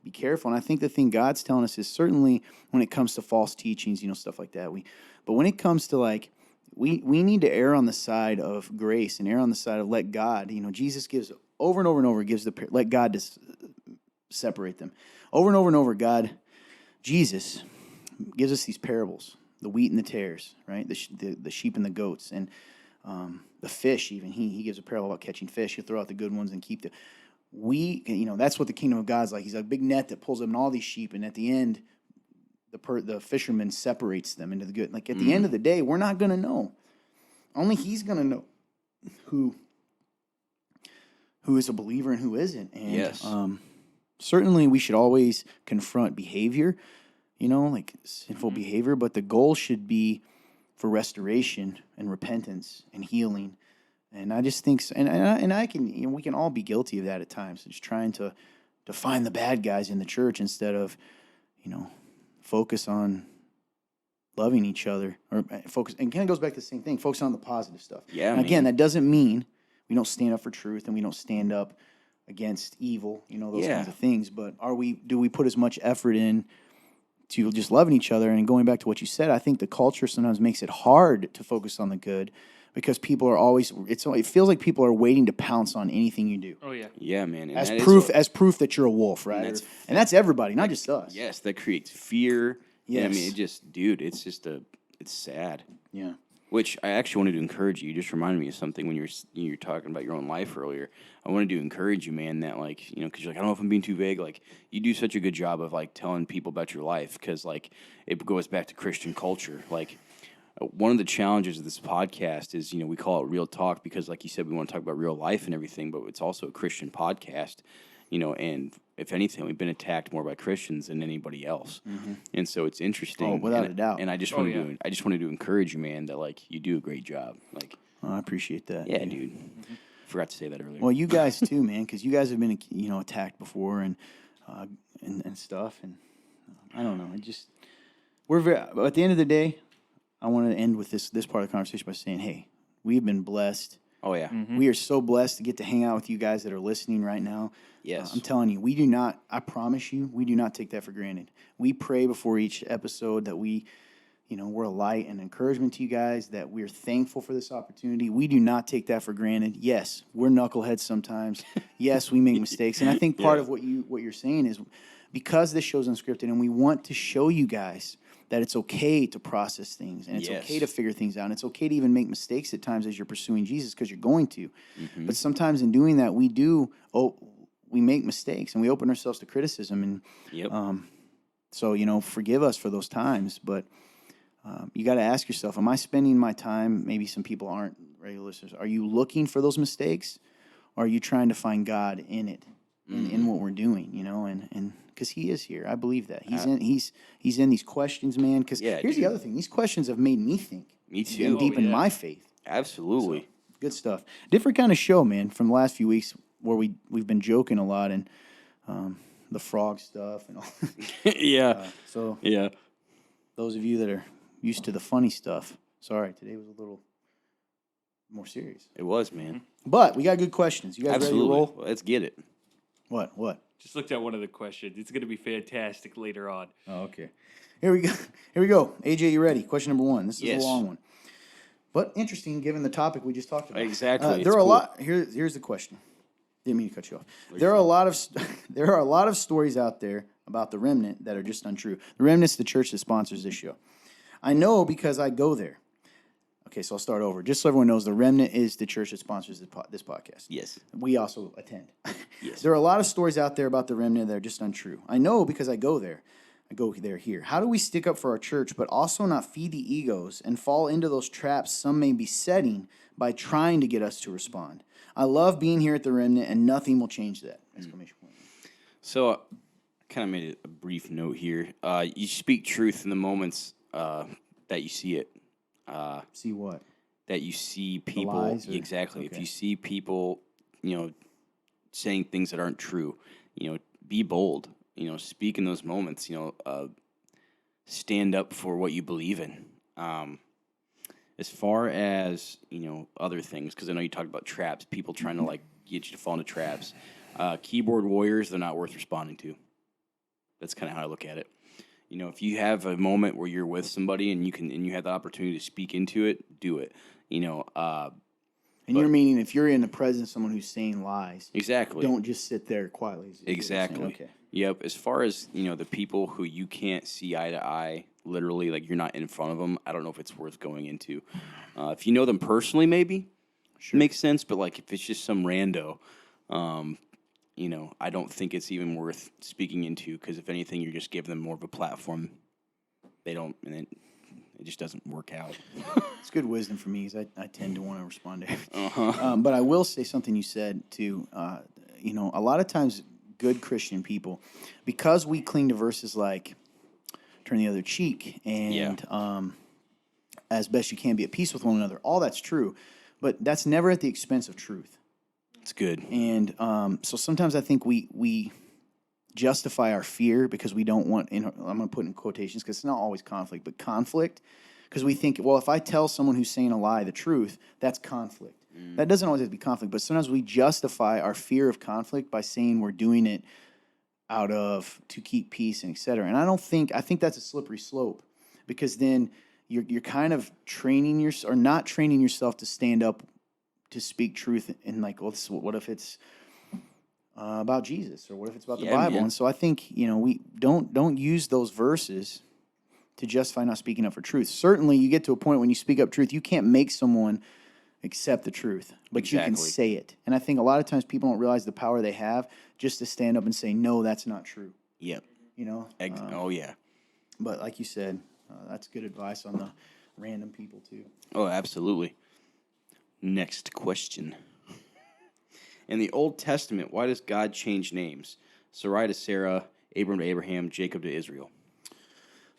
be careful. And I think the thing God's telling us is certainly when it comes to false teachings, stuff like that. But when it comes to like, we need to err on the side of grace and err on the side of let God. Jesus gives over and over and over let God separate them over and over and over. Jesus gives us these parables: the wheat and the tares, right? The sheep and the goats, and the fish. Even he gives a parable about catching fish. He'll throw out the good ones and keep that's what the kingdom of God's like. He's a big net that pulls up in all these sheep, and at the end, the fisherman separates them into the good. Like at the end of the day, we're not going to know. Only He's going to know who is a believer and who isn't. And Yes. Certainly we should always confront behavior, like sinful behavior, but the goal should be for restoration and repentance and healing. And I just think, we can all be guilty of that at times. Just trying to find the bad guys in the church instead of, focus on loving each other, or focus. And kind of goes back to the same thing. Focus on the positive stuff. Yeah. And again, that doesn't mean we don't stand up for truth and we don't stand up against evil. Those kinds of things. But do we put as much effort in to just loving each other? And going back to what you said, I think the culture sometimes makes it hard to focus on the good. Because people are always, it feels like people are waiting to pounce on anything you do. Oh yeah. Yeah, man. And As that is proof that you're a wolf, right? And that's everybody, not just us. Yes, that creates fear. Yes. I mean, it's sad. Yeah. Which I actually wanted to encourage you. You just reminded me of something when you were talking about your own life earlier. I wanted to encourage you, man, that because you're like, I don't know if I'm being too vague. Like, you do such a good job of like telling people about your life because like it goes back to Christian culture. Like, one of the challenges of this podcast is, we call it Real Talk because, like you said, we want to talk about real life and everything, but it's also a Christian podcast, and if anything, we've been attacked more by Christians than anybody else. And so it's interesting. Oh, without a doubt. And I just wanted to encourage you, man, that, like, you do a great job. Like, I appreciate that. yeah, dude. Forgot to say that earlier. Well, you guys too, man, because you guys have been, attacked before and stuff. And I don't know. But at the end of the day, I want to end with this part of the conversation by saying, hey, we've been blessed. Oh, yeah. We are so blessed to get to hang out with you guys that are listening right now. Yes. I'm telling you, I promise you, we do not take that for granted. We pray before each episode that we're a light and encouragement to you guys, that we're thankful for this opportunity. We do not take that for granted. Yes, we're knuckleheads sometimes. Yes, we make mistakes. And I think part of what you're saying is because this show's unscripted and we want to show you guys that it's okay to process things and it's okay to figure things out. And it's okay to even make mistakes at times as you're pursuing Jesus because you're going to. But sometimes in doing that, we make mistakes and we open ourselves to criticism. And so, forgive us for those times. But you got to ask yourself, am I spending my time? Maybe some people aren't regular listeners. Are you looking for those mistakes? Or are you trying to find God in it, in what we're doing, and because He is here. I believe that. He's in these questions, man. Because here's the other thing. These questions have made me think. Me too. And deepen my faith. Absolutely. So, good stuff. Different kind of show, man, from the last few weeks where we've been joking a lot and the frog stuff and all. Yeah. So yeah. Those of you that are used to the funny stuff, sorry, today was a little more serious. It was, man. But we got good questions. You guys Absolutely. ready to roll? Let's get it. What? Just looked at one of the questions. It's going to be fantastic later on. Oh, okay. Here we go. AJ, you ready? Question number 1. This is a long one. But interesting given the topic we just talked about. Exactly. There are a lot. Here's the question. Didn't mean to cut you off. There are a lot of stories out there about the remnant that are just untrue. The remnant's the church that sponsors this show. I know because I go there. Okay, so I'll start over. Just so everyone knows, the remnant is the church that sponsors this podcast. Yes. We also attend. Yes. There are a lot of stories out there about the remnant that are just untrue. I know because I go there. Here. How do we stick up for our church, but also not feed the egos and fall into those traps some may be setting by trying to get us to respond? I love being here at the remnant, and nothing will change that! Exclamation point. So, I kind of made a brief note here. You speak truth in the moments that you see it. See what? That you see people. lies Exactly. okay. If you see people, saying things that aren't true. Be bold. Speak in those moments. Stand up for what you believe in. As far as other things, because I know you talked about traps, people trying to like get you to fall into traps. Keyboard warriors, they're not worth responding to. That's kind of how I look at it. If you have a moment where you're with somebody and you have the opportunity to speak into it, do it. And you're meaning if you're in the presence of someone who's saying lies, exactly. don't just sit there quietly. is what you're saying. Exactly. Okay. Yep. As far as the people who you can't see eye to eye, literally, like you're not in front of them. I don't know if it's worth going into. If you know them personally, maybe makes sense. But like if it's just some rando, I don't think it's even worth speaking into because if anything, you're just giving them more of a platform. They don't, and it just doesn't work out. It's good wisdom for me because I tend to want to respond to everything. Uh-huh. But I will say something you said too. A lot of times good Christian people, because we cling to verses like turn the other cheek and as best you can be at peace with one another, all that's true. But that's never at the expense of truth. It's good. And so sometimes I think we justify our fear because we don't want, I'm going to put in quotations because it's not always conflict, but conflict. Because we think, well, if I tell someone who's saying a lie the truth, that's conflict. That doesn't always have to be conflict, but sometimes we justify our fear of conflict by saying we're doing it out of to keep peace and et cetera. And I think that's a slippery slope because then you're kind of not training yourself to stand up to speak truth and like, well, what if it's about Jesus or what if it's about the Bible? Man. And so I think, we don't use those verses to justify not speaking up for truth. Certainly you get to a point when you speak up truth, you can't make someone accept the truth, but you can say it. And I think a lot of times people don't realize the power they have just to stand up and say, no, that's not true. Yep. Oh, yeah. But like you said, that's good advice on the random people too. Oh, absolutely. Next question. In the Old Testament, why does God change names? Sarai to Sarah, Abram to Abraham, Jacob to Israel.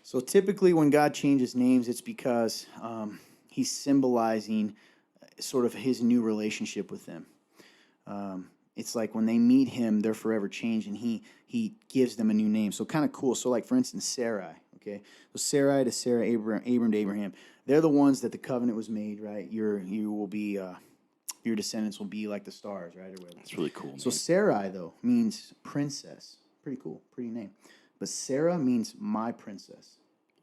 So typically when God changes names, it's because he's symbolizing sort of his new relationship with them. It's like when they meet him, they're forever changed, and he gives them a new name. So kind of cool. So like, for instance, Sarai, okay? So Sarai to Sarah, Abram to Abraham. They're the ones that the covenant was made, right? You will be, your descendants will be like the stars, right? Or whatever. That's really cool, man. So Sarai, though, means princess. Pretty cool, pretty name. But Sarah means my princess.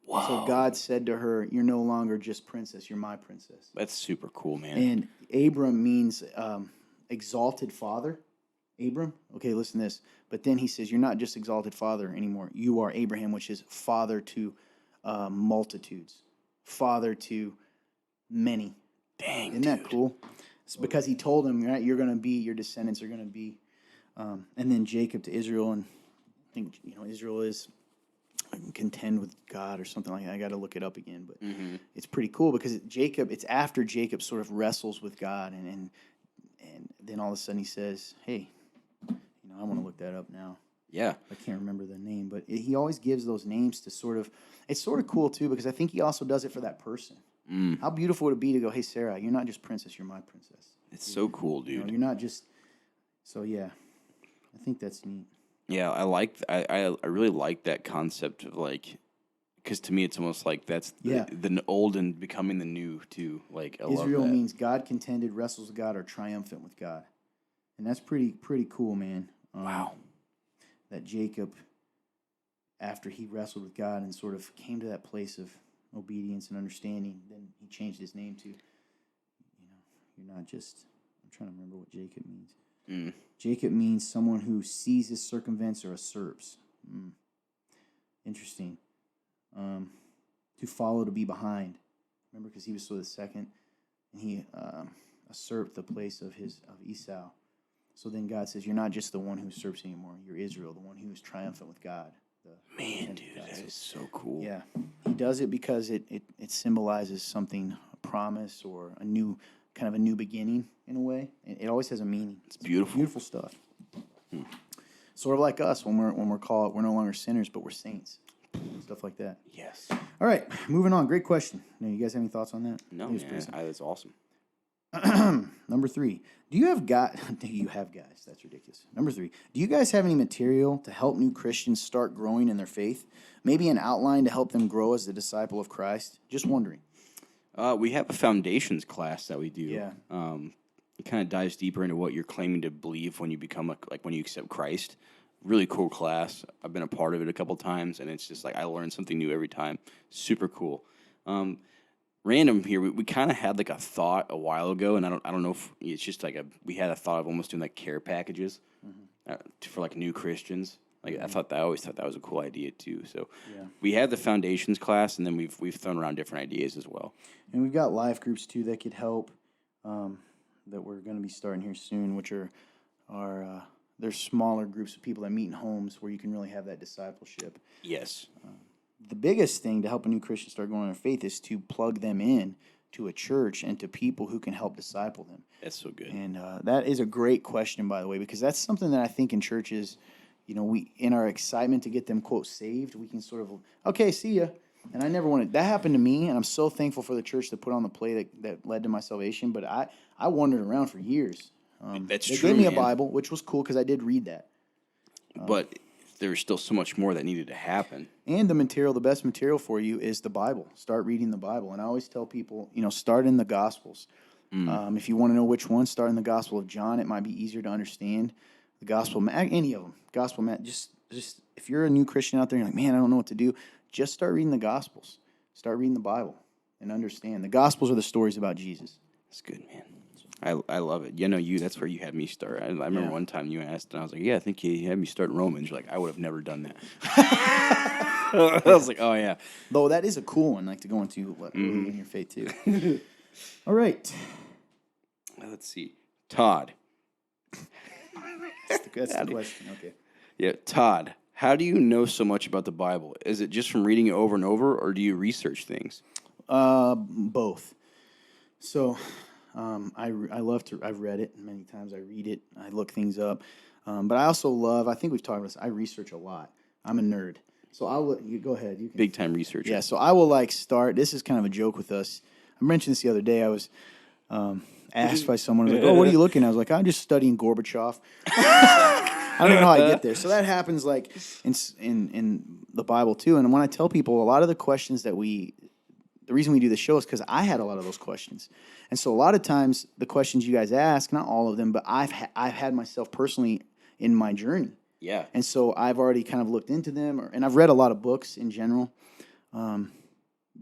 Wow. So God said to her, you're no longer just princess, you're my princess. That's super cool, man. And Abram means exalted father. Abram, okay, listen to this. But then he says, you're not just exalted father anymore. You are Abraham, which is father to multitudes, father to many. Dang, Isn't that cool? It's because he told him, right, your descendants are going to be. And then Jacob to Israel, and I think, Israel is contend with God or something like that. I got to look it up again, but it's pretty cool because it's after Jacob sort of wrestles with God, and then all of a sudden he says, hey, I want to look that up now. Yeah. I can't remember the name, but he always gives those names to it's sort of cool too, because I think he also does it for that person. How beautiful would it be to go, hey, Sarah, you're not just princess, you're my princess. It's so cool, dude. You're not just, so yeah, I think that's neat. Yeah, I really like that concept of like, because to me it's almost like that's the old and becoming the new too. Like I Israel love that. means God contended, wrestles with God, or triumphant with God, and that's pretty cool, man. Wow. That Jacob, after he wrestled with God and sort of came to that place of obedience and understanding, then he changed his name to, you're not just. I'm trying to remember what Jacob means. Jacob means someone who seizes, circumvents, or usurps. Interesting. To follow, to be behind. Remember, because he was sort of second, and he usurped the place of Esau. So then God says, you're not just the one who usurps anymore. You're Israel, the one who is triumphant with God. Man, dude, that is so cool. Yeah. He does it because it symbolizes something, a promise, or a new beginning in a way. It always has a meaning. It's beautiful. Beautiful stuff. Sort of like us when we're called, we're no longer sinners, but we're saints. Stuff like that. Yes. All right, moving on. Great question. Now, you guys have any thoughts on that? No, man, that's awesome. Number 3. Do you have guys? Do you have guys? That's ridiculous. Number 3. Do you guys have any material to help new Christians start growing in their faith? Maybe an outline to help them grow as a disciple of Christ? Just wondering. We have a foundations class that we do. Yeah. It kind of dives deeper into what you're claiming to believe when you become when you accept Christ. Really cool class. I've been a part of it a couple times, and it's just like I learn something new every time. Super cool. Random here, we kind of had like a thought a while ago, and I don't know if it's just like we had a thought of almost doing like care packages for like new Christians. Like I always thought that was a cool idea too. So we have the foundations class, and then we've thrown around different ideas as well. And we've got life groups too that could help. That we're going to be starting here soon, which are they're smaller groups of people that meet in homes where you can really have that discipleship. Yes. The biggest thing to help a new Christian start growing in their faith is to plug them in to a church and to people who can help disciple them. That's so good. And that is a great question, by the way, because that's something that I think in churches, we in our excitement to get them, quote, saved, we can sort of, okay, see ya. And I never wanted, that happened to me, and I'm so thankful for the church that put on the play that led to my salvation, but I wandered around for years. That's they true, gave me a man. Bible, which was cool because I did read that. But there was still so much more that needed to happen. And the best material for you is the Bible. Start reading the Bible. And I always tell people, start in the Gospels. If you want to know which one, start in the Gospel of John. It might be easier to understand. The Gospel, any of them. Gospel, just if you're a new Christian out there, you're like, man, I don't know what to do. Just start reading the Gospels. Start reading the Bible and understand. The Gospels are the stories about Jesus. That's good, man. I love it. That's where you had me start. I remember one time you asked, and I was like, yeah, I think you had me start in Romans. You're like, I would have never done that. I was like, oh, yeah. Though that is a cool one, like to go into in your faith, too. All right. Let's see. Todd. That's the question. Okay. Yeah, Todd, how do you know so much about the Bible? Is it just from reading it over and over, or do you research things? Both. So, I love to. I've read it many times. I read it. I look things up. But I also love. I think we've talked about this. I research a lot. I'm a nerd. So you go ahead. You can. Big time researcher. Yeah. So I will start. This is kind of a joke with us. I mentioned this the other day. I was asked by someone. I was like, "Oh, what are you looking at?" I was like, "I'm just studying Gorbachev." I don't even know how I get there. So that happens like in the Bible too. And when I tell people, a lot of the questions the reason we do this show is because I had a lot of those questions. And so a lot of times the questions you guys ask, not all of them, but I've had myself personally in my journey. Yeah. And so I've already kind of looked into them, and I've read a lot of books in general that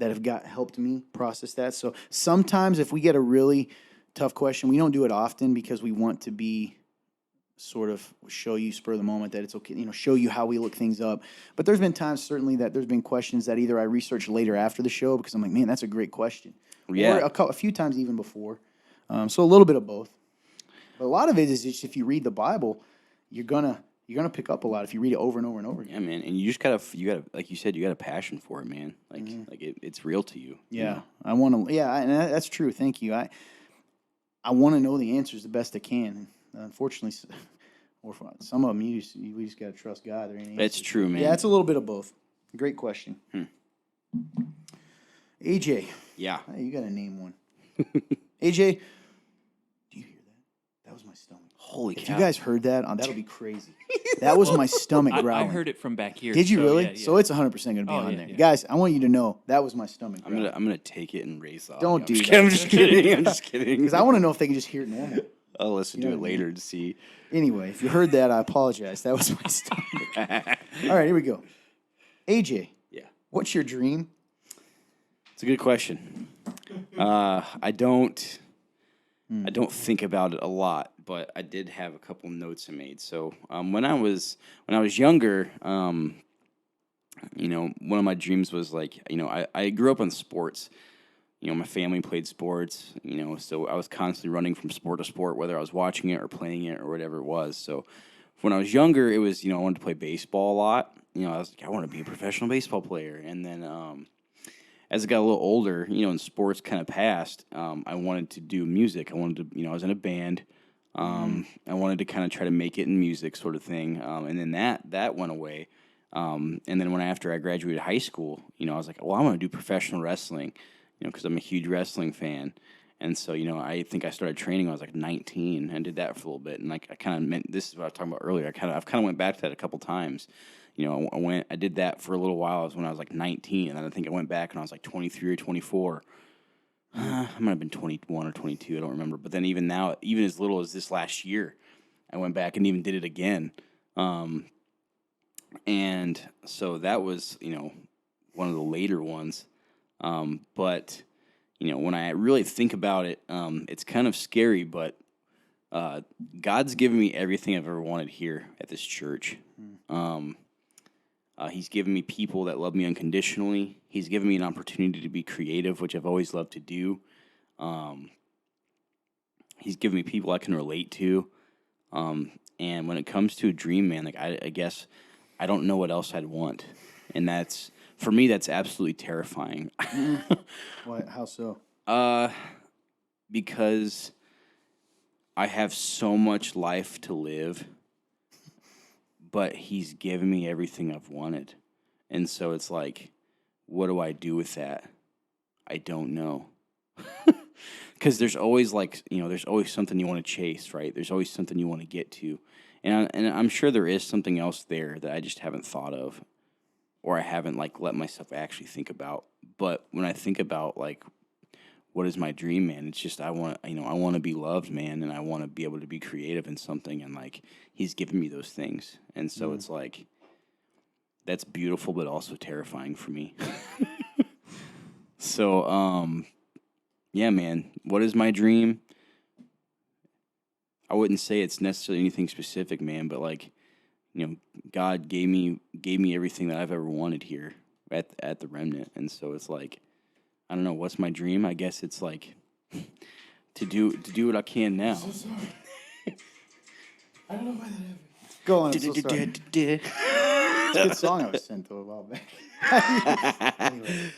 have helped me process that. So sometimes if we get a really tough question, we don't do it often because we want to be sort of show you spur of the moment that it's okay, show you how we look things up. But there's been times certainly that there's been questions that either I research later after the show because I'm like, man, that's a great question. Yeah. Or a few times even before. So a little bit of both. But a lot of it is just if you read the Bible, you're gonna pick up a lot if you read it over and over and over again. Yeah, man. And you gotta like you said, you got a passion for it, man. Like it's real to you. Yeah. I want to. Yeah, and that's true. Thank you. I want to know the answers the best I can. Unfortunately, or for some of them, we just got to trust God. There ain't That's answers. true, man. Yeah, it's a little bit of both. Great question. AJ. Yeah. Hey, you got to name one. AJ, do you hear that? That was my stomach. Holy If cow. you guys heard that, that'll be crazy. That was my stomach growling. I heard it from back here. Did you so really? yeah. So it's 100% going to be on yeah, there. yeah. Guys, I want you to know that was my stomach growling. I'm gonna take it and raise the Don't audio. do that. I'm just kidding. I'm just kidding. Because I want to know if they can just hear it normal. I'll listen You know to it what I mean? later to see. Anyway, if you heard that, I apologize. That was my stomach. All right, here we go. AJ, Yeah. what's your dream? It's a good question. I don't think about it a lot, but I did have a couple notes I made. So when I was younger, one of my dreams was I grew up on sports. My family played sports. So I was constantly running from sport to sport, whether I was watching it or playing it or whatever it was. So when I was younger, it was I wanted to play baseball a lot. I was like, I want to be a professional baseball player, and then. As I got a little older, and sports kind of passed, I wanted to do music. I wanted to, I was in a band. I wanted to kind of try to make it in music sort of thing. And then that went away. And then after I graduated high school, I was like, well, I want to do professional wrestling, because I'm a huge wrestling fan. And so, I think I started training when I was like 19 and did that for a little bit. And like, I kind of meant, this is what I was talking about earlier. I've kind of went back to that a couple times. I did that for a little while when I was like 19. And then I think I went back when I was like 23 or 24. I might have been 21 or 22. I don't remember. But then even now, even as little as this last year, I went back and even did it again. And so that was, one of the later ones. But, when I really think about it, it's kind of scary, but God's given me everything I've ever wanted here at this church. He's given me people that love me unconditionally. He's given me an opportunity to be creative, which I've always loved to do. He's given me people I can relate to. And when it comes to a dream, man, like I guess I don't know what else I'd want. And for me, that's absolutely terrifying. Why? How so? Because I have so much life to live, but he's given me everything I've wanted. And so it's like, what do I do with that? I don't know. Because there's always there's always something you want to chase, right? There's always something you want to get to. And I'm sure there is something else there that I just haven't thought of, or I haven't let myself actually think about. But when I think about what is my dream, man, it's just I want to be loved, man, and I want to be able to be creative in something, and he's given me those things. And so it's that's beautiful but also terrifying for me. So yeah, man, what is my dream? I wouldn't say it's necessarily anything specific, man, but God gave me everything that I've ever wanted here at the Remnant. And so it's I don't know, what's my dream? I guess it's to do what I can now. So sorry. I don't know why that happened. Go on. I'm so sorry. It's a good song I was sent though a while back. Anyway.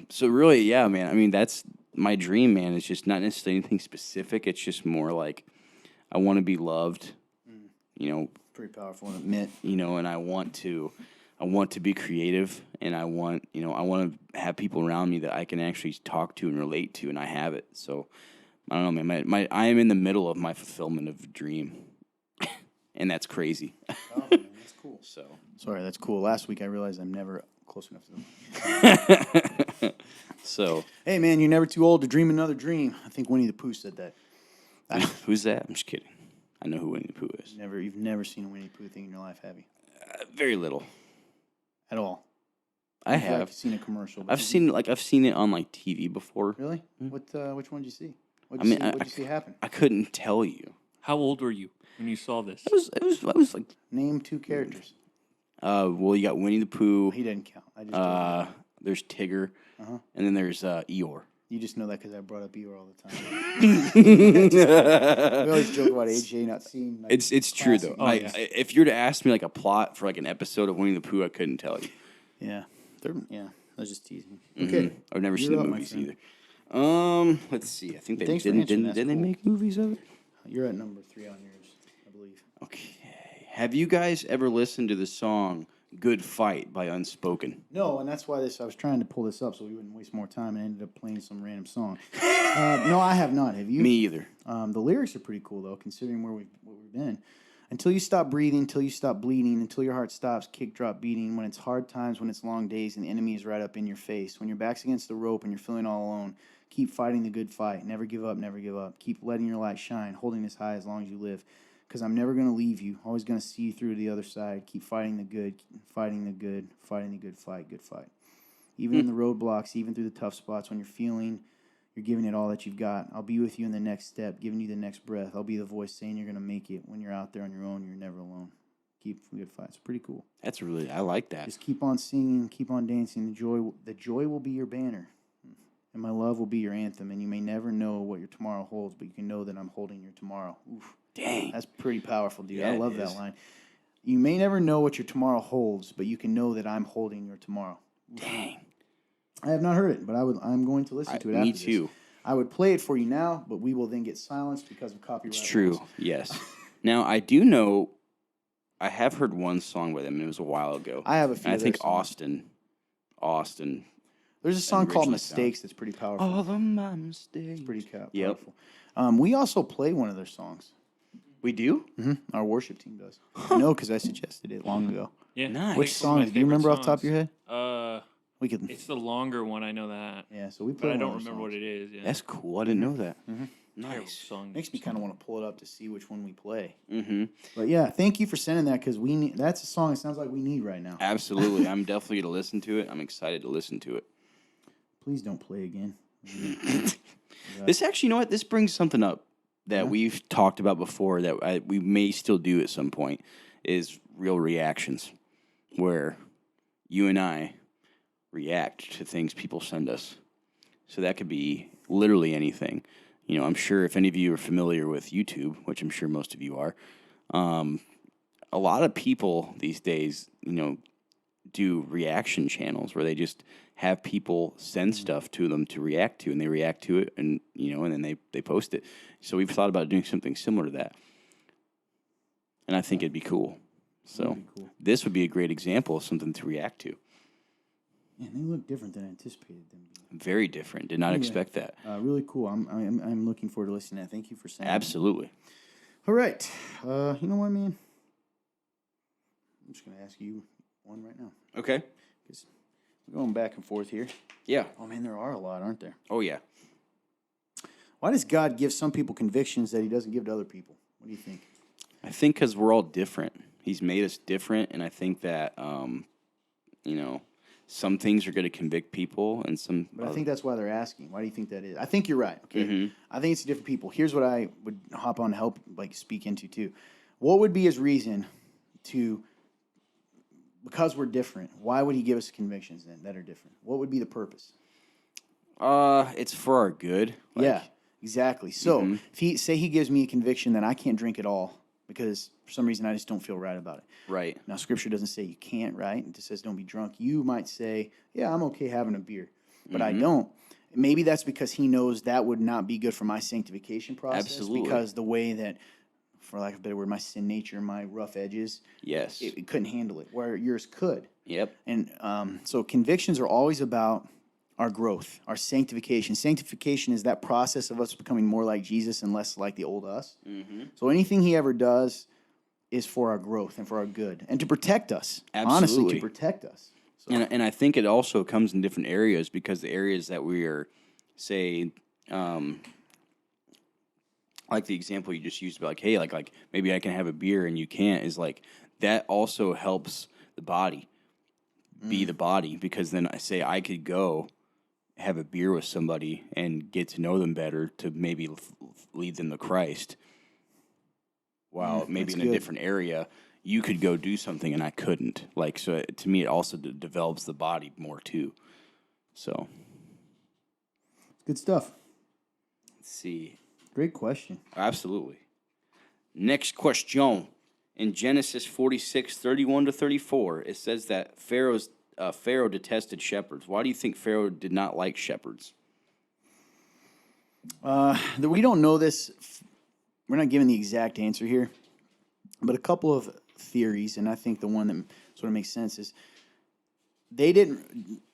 So really, yeah, man. I mean, that's my dream, man. It's just not necessarily anything specific. It's just more I want to be loved. Pretty powerful to admit. And I want to be creative, and I want to have people around me that I can actually talk to and relate to, and I have it. So I don't know, man. I am in the middle of my fulfillment of a dream, and that's crazy. Oh, man, that's cool. So sorry, that's cool. Last week I realized I'm never close enough to them. So hey, man, you're never too old to dream another dream. I think Winnie the Pooh said that. who's that? I'm just kidding. I know who Winnie the Pooh is. You've never seen a Winnie the Pooh thing in your life, have you? Very little. At all. I have. I've seen a commercial. I've seen it on TV before. Really? Which one did you see? What I did mean, you see happen? I couldn't tell you. How old were you when you saw this? I was like, Name two characters. well, you got Winnie the Pooh. He didn't count. I just There's Tigger, Uh-huh. and then there's Eeyore. You just know that because I brought up Eeyore all the time. We always joke about AJ not seeing. It's true though. classic yeah. If you were to ask me a plot for an episode of Winnie the Pooh, I couldn't tell you. Yeah, I was just teasing. Mm-hmm. Okay, I've never seen You're the up, my movies friend. either. Let's see. I think they Thanks for didn't answering. didn't, That's didn't they cool. make movies of it? You're at number 3 on yours, I believe. Okay. Have you guys ever listened to the song "Good Fight" by Unspoken? No, and that's why I was trying to pull this up so we wouldn't waste more time and ended up playing some random song. No, I have not. Have you? Me either. The lyrics are pretty cool though, considering what we've been. Until you stop breathing, until you stop bleeding, until your heart stops, kick, drop, beating. When it's hard times, when it's long days, and the enemy is right up in your face. When your back's against the rope and you're feeling all alone, keep fighting the good fight. Never give up, never give up. Keep letting your light shine, holding this high as long as you live. Because I'm never going to leave you. Always going to see you through to the other side. Keep fighting the good, fighting the good, fighting the good fight, good fight. Even in the roadblocks, even through the tough spots, when you're feeling you're giving it all that you've got. I'll be with you in the next step, giving you the next breath. I'll be the voice saying you're going to make it. When you're out there on your own, you're never alone. Keep a good fight. It's pretty cool. I like that. Just keep on singing, keep on dancing. The joy will be your banner, and my love will be your anthem. And you may never know what your tomorrow holds, but you can know that I'm holding your tomorrow. Oof. Dang. That's pretty powerful, dude. Yeah, I love it that is. line. You may never know what your tomorrow holds, but you can know that I'm holding your tomorrow. Oof. Dang. I have not heard it, but I'm going to listen to it after Me this. too. I would play it for you now, but we will then get silenced because of copyright. It's true. laws. Yes. Now I do know. I have heard one song by them, and it was a while ago. I have a few. And I of think their songs. Austin There's a song called originally Mistakes that's pretty powerful. All of my mistakes. Pretty Yep. powerful. We also play one of their songs. We do? Our worship team does. I know because I suggested it long ago. Yeah. Nice. Which It's one of my song? Do you remember favorite off the top of your head? songs. We could. It's the longer one. I know that. Yeah, so we play. But I one don't of their remember what songs. it is. Yeah. That's cool. I didn't know that. Terrible Nice. song. Makes me kind of want to pull it up to see which one we play. Mm-hmm. But yeah, thank you for sending that because we need. That's a song. It sounds like we need right now. Absolutely. I'm definitely going to listen to it. I'm excited to listen to it. Please don't play again. This actually, you know what? This brings something up that we've talked about before that we may still do at some point is real reactions, where you and I react to things people send us. So that could be literally anything. You know, I'm sure if any of you are familiar with YouTube, which I'm sure most of you are, a lot of people these days, you know, do reaction channels where they just have people send stuff to them to react to, and they react to it, and you know, and then they post it. So we've thought about doing something similar to that, and I think it'd be cool. So this would be a great example of something to react to. Man, they look different than I anticipated them to. Very different. Did not expect that. Really cool. I'm looking forward to listening to that. Thank you for saying that. Absolutely. All right. You know what, man? I'm just going to ask you one right now. Okay. Because we're going back and forth here. Yeah. Oh, man, there are a lot, aren't there? Oh, yeah. Why does God give some people convictions that he doesn't give to other people? What do you think? I think because we're all different. He's made us different, and I think that, you know, some things are going to convict people, and some. But I think that's why they're asking. Why do you think that is? I think you're right. Okay. I think it's different people. Here's what I would hop on to help speak into too. What would be his reason to? Because we're different. Why would he give us convictions then that are different? What would be the purpose? It's for our good. Yeah, exactly. So if he gives me a conviction that I can't drink at all because for some reason I just don't feel right about it. Right. Now, Scripture doesn't say you can't, right? It just says don't be drunk. You might say, yeah, I'm okay having a beer, but I don't. Maybe that's because he knows that would not be good for my sanctification process. Absolutely. Because the way that, for lack of a better word, my sin nature, my rough edges, Yes. it couldn't handle it, where yours could. Yep. And so convictions are always about our growth, our sanctification. Sanctification is that process of us becoming more like Jesus and less like the old us. So anything he ever does is for our growth and for our good and to protect us. Honestly, Absolutely. to protect us. So, And I think it also comes in different areas because the areas that we are, say, like the example you just used about like, hey, like maybe I can have a beer and you can't, is like that also helps the body be the body, because then I could go have a beer with somebody and get to know them better to maybe lead them to Christ. While maybe in a different area, you could go do something and I couldn't. Like, so to me, it also develops the body more too. So, good stuff. let's see. Great question. Absolutely. Next question. In Genesis 46:31-34, it says that Pharaoh detested shepherds. Why do you think Pharaoh did not like shepherds? We don't know this. We're not given the exact answer here, but a couple of theories, and I think the one that sort of makes sense is the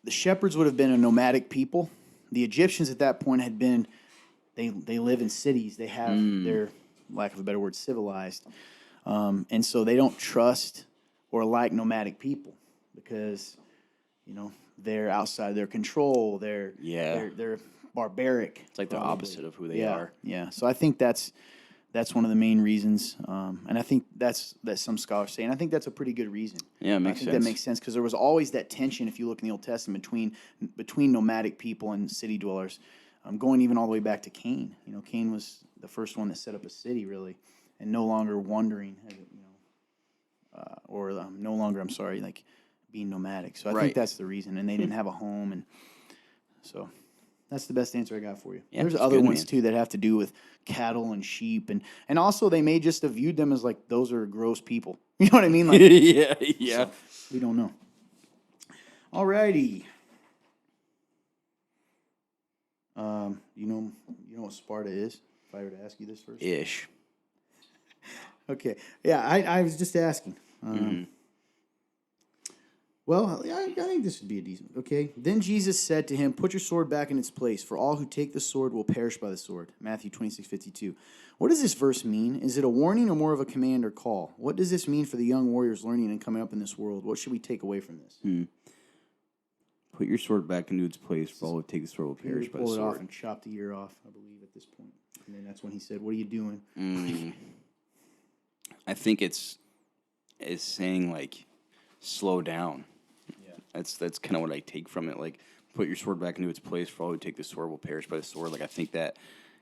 shepherds would have been a nomadic people. The Egyptians at that point had been, they live in cities. They have their, lack of a better word, civilized. And so they don't trust or like nomadic people because, you know, they're outside their control. They're barbaric. It's like the opposite of who they are. Yeah. So I think that's one of the main reasons. And I think that some scholars say, and I think that's a pretty good reason. Yeah, it makes I think sense. that makes sense because there was always that tension, if you look in the Old Testament, between nomadic people and city dwellers, going even all the way back to Cain. You know, Cain was the first one that set up a city, really, and no longer wandering, no longer, I'm sorry, like being nomadic. So I think that's the reason, and they didn't have a home, and so that's the best answer I got for you. Yeah, there's that's other good, ones man. too that have to do with cattle and sheep, and also they may just have viewed them as like those are gross people. You know what I mean? Like, yeah. so, we don't know. Alrighty. You know what Sparta is? If I were to ask you this first. Ish. Okay. Yeah, I was just asking. Well, I think this would be a decent. Okay. Then Jesus said to him, "Put your sword back in its place, for all who take the sword will perish by the sword." Matthew 26:52. What does this verse mean? Is it a warning or more of a command or call? What does this mean for the young warriors learning and coming up in this world? What should we take away from this? Put your sword back into its place, for all who take the sword will perish by the Pull it off sword. and chop the ear off, I believe, at this point. And then that's when he said, "What are you doing?" I think it's saying like, slow down. Yeah. That's kind of what I take from it. Like, put your sword back into its place, for all who take the sword will perish by the sword. Like, I think that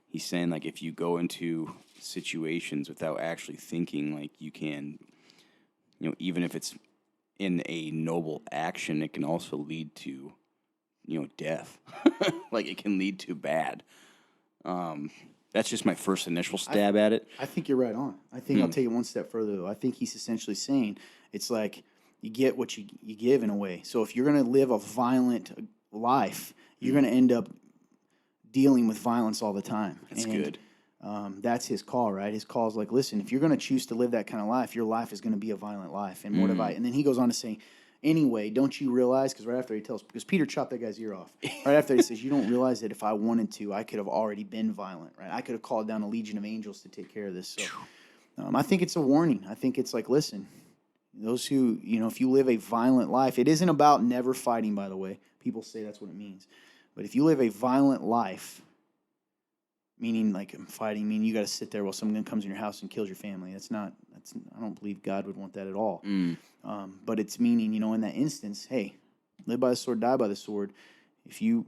he's saying, like, if you go into situations without actually thinking, like, you can, even if it's in a noble action, it can also lead to, death. Like, it can lead to bad. That's just my first initial stab at it. I think you're right on. I think I'll take it one step further, though. I think he's essentially saying it's like you get what you give in a way. So if you're going to live a violent life, you're going to end up dealing with violence all the time. That's good. That's his call, right? His call is like, listen, if you're going to choose to live that kind of life, your life is going to be a violent life. And what have I? And then he goes on to say, anyway, don't you realize? Because right after he tells, because Peter chopped that guy's ear off. Right after he says, you don't realize that if I wanted to, I could have already been violent, right? I could have called down a legion of angels to take care of this. So I think it's a warning. I think it's like, listen, those who, if you live a violent life, it isn't about never fighting, by the way. People say that's what it means. But if you live a violent life, meaning like fighting, meaning you got to sit there while someone comes in your house and kills your family. I don't believe God would want that at all. But it's meaning, in that instance, hey, live by the sword, die by the sword. If you're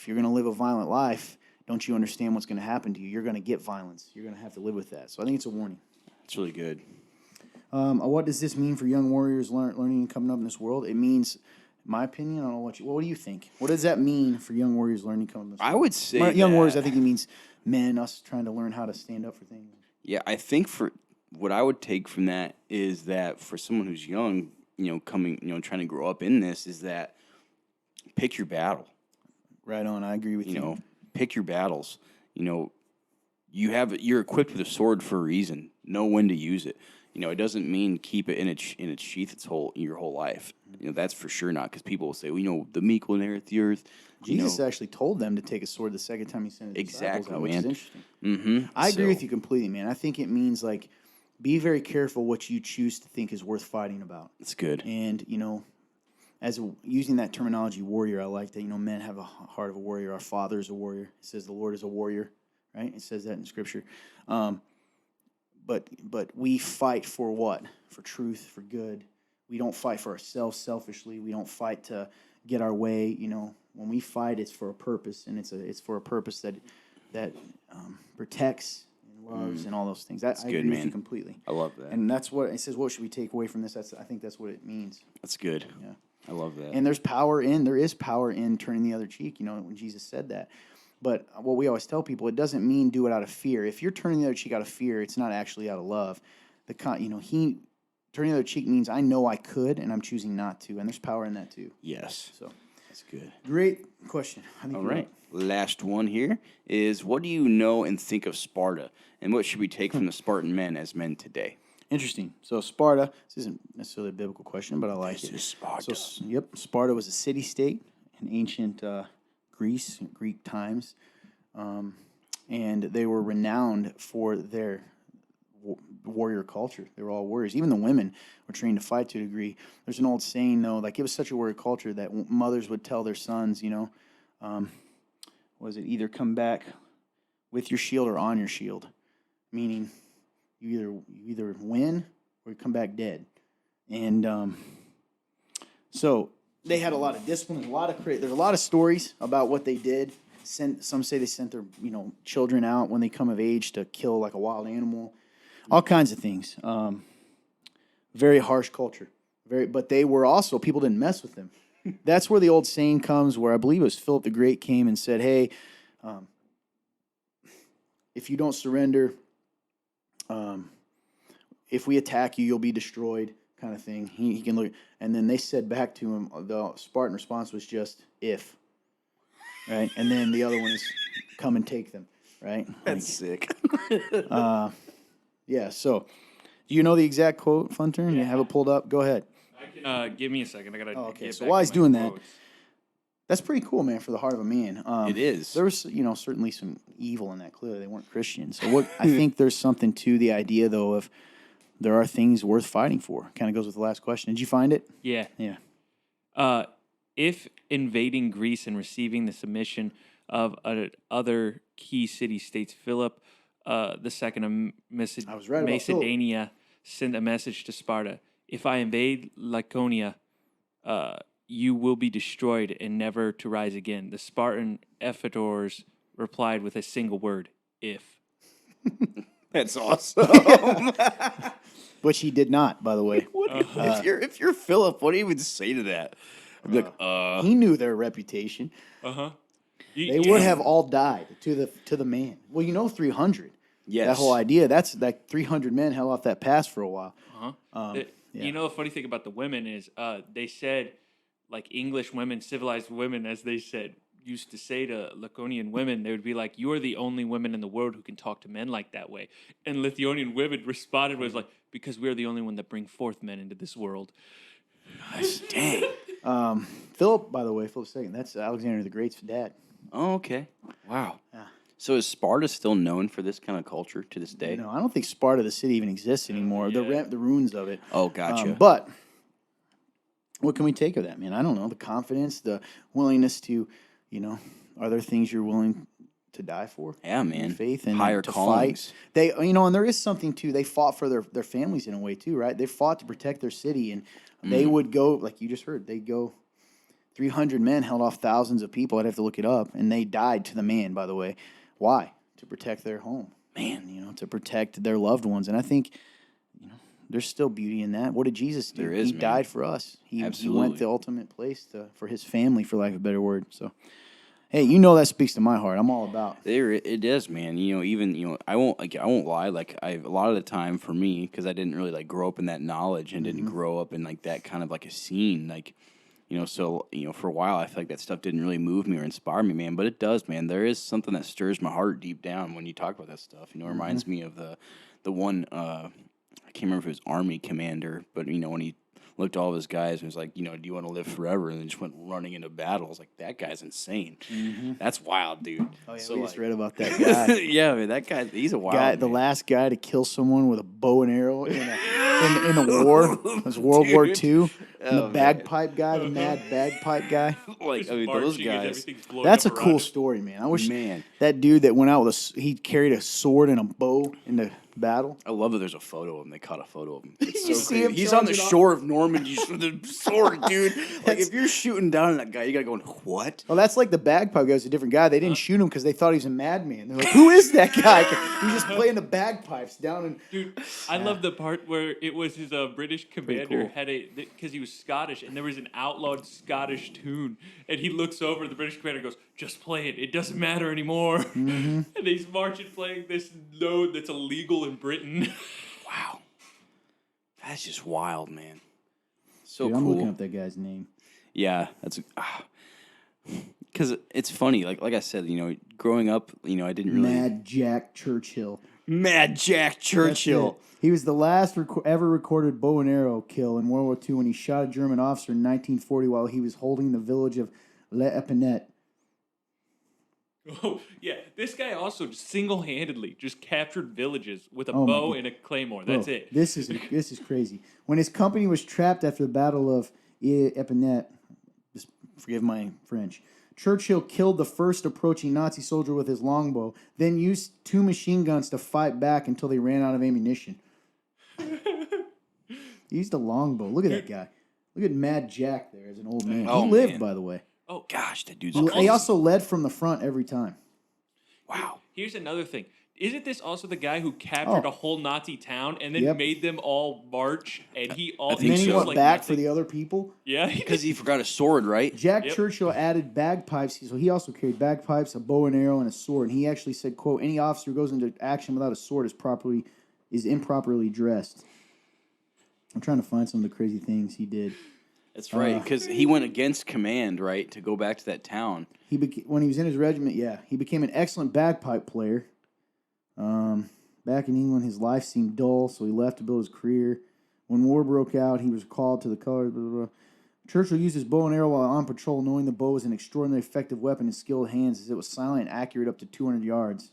going to live a violent life, don't you understand what's going to happen to you? You're going to get violence. You're going to have to live with that. So I think it's a warning. It's really good. What does this mean for young warriors learning and coming up in this world? It means, in my opinion, I don't know what do you think? What does that mean for young warriors learning coming up in this world? I would say young warriors, I think it means men, us trying to learn how to stand up for things. Yeah, I think for what I would take from that is that for someone who's young, coming, trying to grow up in this, is that pick your battle. Right on, I agree with you. Pick your battles. You're equipped with a sword for a reason. Know when to use it. It doesn't mean keep it in its sheath your whole life. That's for sure not, because people will say, the meek will inherit the earth. Jesus actually told them to take a sword the second time he sent his disciples out, which is interesting. Mm-hmm. I agree with you completely, man. I think it means like be very careful what you choose to think is worth fighting about. That's good. And using that terminology, warrior, I like that. Men have a heart of a warrior. Our Father is a warrior. It says the Lord is a warrior, right? It says that in Scripture. But we fight for what? For truth, for good. We don't fight for ourselves selfishly. We don't fight to get our way. When we fight, it's for a purpose, and it's for a purpose that protects and loves and all those things. I agree with you completely. I love that. And that's what it says. What should we take away from this? I think that's what it means. That's good. Yeah, I love that. And there is power in turning the other cheek. When Jesus said that. But what we always tell people, it doesn't mean do it out of fear. If you're turning the other cheek out of fear, it's not actually out of love. Turning the other cheek means I know I could, and I'm choosing not to, and there's power in that too. Yes. So that's good. Great question. All right. Last one here is, what do you know and think of Sparta, and what should we take from the Spartan men as men today? Interesting. So Sparta, this isn't necessarily a biblical question, but I like it. This is Sparta. So, Sparta was a city-state in ancient Greece, Greek times, and they were renowned for their warrior culture. They were all warriors. Even the women were trained to fight to a degree. There's an old saying, though, like it was such a warrior culture that mothers would tell their sons, was it either come back with your shield or on your shield, meaning you either win or you come back dead. And so they had a lot of discipline, there's a lot of stories about what they did. Some say they sent their children out when they come of age to kill like a wild animal, all kinds of things. Very harsh culture. But they were also, people didn't mess with them. That's where the old saying comes, where I believe it was Philip the Great came and said, hey, if you don't surrender, if we attack you, you'll be destroyed, kind of thing. He can look, and then they said back to him, the Spartan response was just, if. Right? And then the other one is, come and take them. Right? That's sick. Yeah, so do you know the exact quote, Funturn? You have it pulled up? Go ahead. I can Give me a second. I gotta. Oh, okay. Get So back while to he's my doing that, quotes. that's pretty cool, man, for the heart of a man. It is. There was, certainly some evil in that. Clearly, they weren't Christians. So what I think there's something to the idea, though, of there are things worth fighting for. Kind of goes with the last question. Did you find it? Yeah. Yeah. If invading Greece and receiving the submission of other key city states, Philip the second of I was right about Philip. Macedonia sent a message to Sparta: "If I invade Laconia, you will be destroyed and never to rise again." The Spartan ephors replied with a single word: "If." That's awesome. Which he did not, by the way. If you're Philip, what do you even say to that? I'd be like, He knew their reputation. They would have all died to the man. Well, 300. Yes. That whole idea. That's like 300 men held off that pass for a while. The funny thing about the women is they said, like, English women, civilized women, as they said, used to say to Laconian women, they would be like, "You are the only women in the world who can talk to men like that way." And Lithuanian women responded was like, "Because we are the only one that bring forth men into this world." Gosh, dang. Philip, by the way, Philip II, that's Alexander the Great's dad. Oh, okay. Wow. Yeah. So is Sparta still known for this kind of culture to this day? No, I don't think Sparta, the city, even exists anymore. The ruins of it. Oh, gotcha. But what can we take of that, man? I don't know. The confidence, the willingness to, are there things you're willing to die for? Yeah, man. Faith and higher to callings. fight. They, and there is something too. They fought for their families in a way too, right? They fought to protect their city, and they would go, like you just heard, they'd go. 300 men held off thousands of people. I'd have to look it up, and they died to the man. By the way, why? To protect their home, man. To protect their loved ones, and I think, there's still beauty in that. What did Jesus do? There is, He died for us. He went the ultimate place for his family, for lack of a better word. So, hey, that speaks to my heart. I'm all about. It does, man. Even I won't lie. Like a lot of the time for me, because I didn't really grow up in that knowledge and didn't grow up in that kind of a scene. So for a while I feel like that stuff didn't really move me or inspire me, man. But it does, man. There is something that stirs my heart deep down when you talk about that stuff. It reminds me of the one. I can't remember if it was Army commander, but when he looked at all of his guys and was like, do you want to live forever? And then just went running into battle. I was like, that guy's insane. That's wild, dude. Oh, yeah, so we just read about that guy. yeah, man, that guy, he's a wild guy. man. The last guy to kill someone with a bow and arrow in a war. It was World War II. And the bagpipe guy, the mad bagpipe guy. Those guys. That's a cool story, man. I wish that dude that went out with he carried a sword and a bow into battle. I love that there's a photo of him. They caught a photo of him. It's You so see crazy. him He's on the charging shore of Normandy with the sword, dude. If you're shooting down at that guy, you gotta go, what? Well, that's like the bagpipe guy was a different guy. They didn't shoot him because they thought he was a madman. They're like, who is that guy? He's just playing the bagpipes down in... Dude, I love the part where it was his British commander cool. because he was Scottish, and there was an outlawed Scottish tune, and he looks over, the British commander goes, "Just play it. It doesn't matter anymore." And he's marching playing this note that's illegal in Britain. Wow. That's just wild, man. So Dude, cool. I'm looking up that guy's name. Yeah, that's... Because it's funny, like I said, growing up, I didn't really... Mad Jack Churchill. Mad Jack Churchill. He was the last ever recorded bow and arrow kill in World War II when he shot a German officer in 1940 while he was holding the village of Le Epinette. Oh, yeah. This guy also just single-handedly just captured villages with a Oh, my bow God. and a claymore. That's Bro, it. This is crazy. When his company was trapped after the Battle of Epinette, just forgive my French, Churchill killed the first approaching Nazi soldier with his longbow, then used 2 machine guns to fight back until they ran out of ammunition. He used a longbow. Look at that guy. Look at Mad Jack there as an old man. Oh, he lived, man. by the way. Oh, Gosh, that dude's... He also led from the front every time. Wow. Here's another thing. Isn't this also the guy who captured a whole Nazi town and then made them all march? And he all I And think then he so. went like back nothing? for the other people. Yeah, Because he forgot a sword, right? Jack Yep. Churchill added bagpipes. So he also carried bagpipes, a bow and arrow, and a sword. And he actually said, quote, "Any officer who goes into action without a sword is improperly dressed." I'm trying to find some of the crazy things he did. That's right, because he went against command, right, to go back to that town. When he was in his regiment, he became an excellent bagpipe player. Back in England, his life seemed dull, so he left to build his career. When war broke out, he was called to the colors. Blah, blah, blah. Churchill used his bow and arrow while on patrol, knowing the bow was an extraordinarily effective weapon in skilled hands as it was silent and accurate up to 200 yards.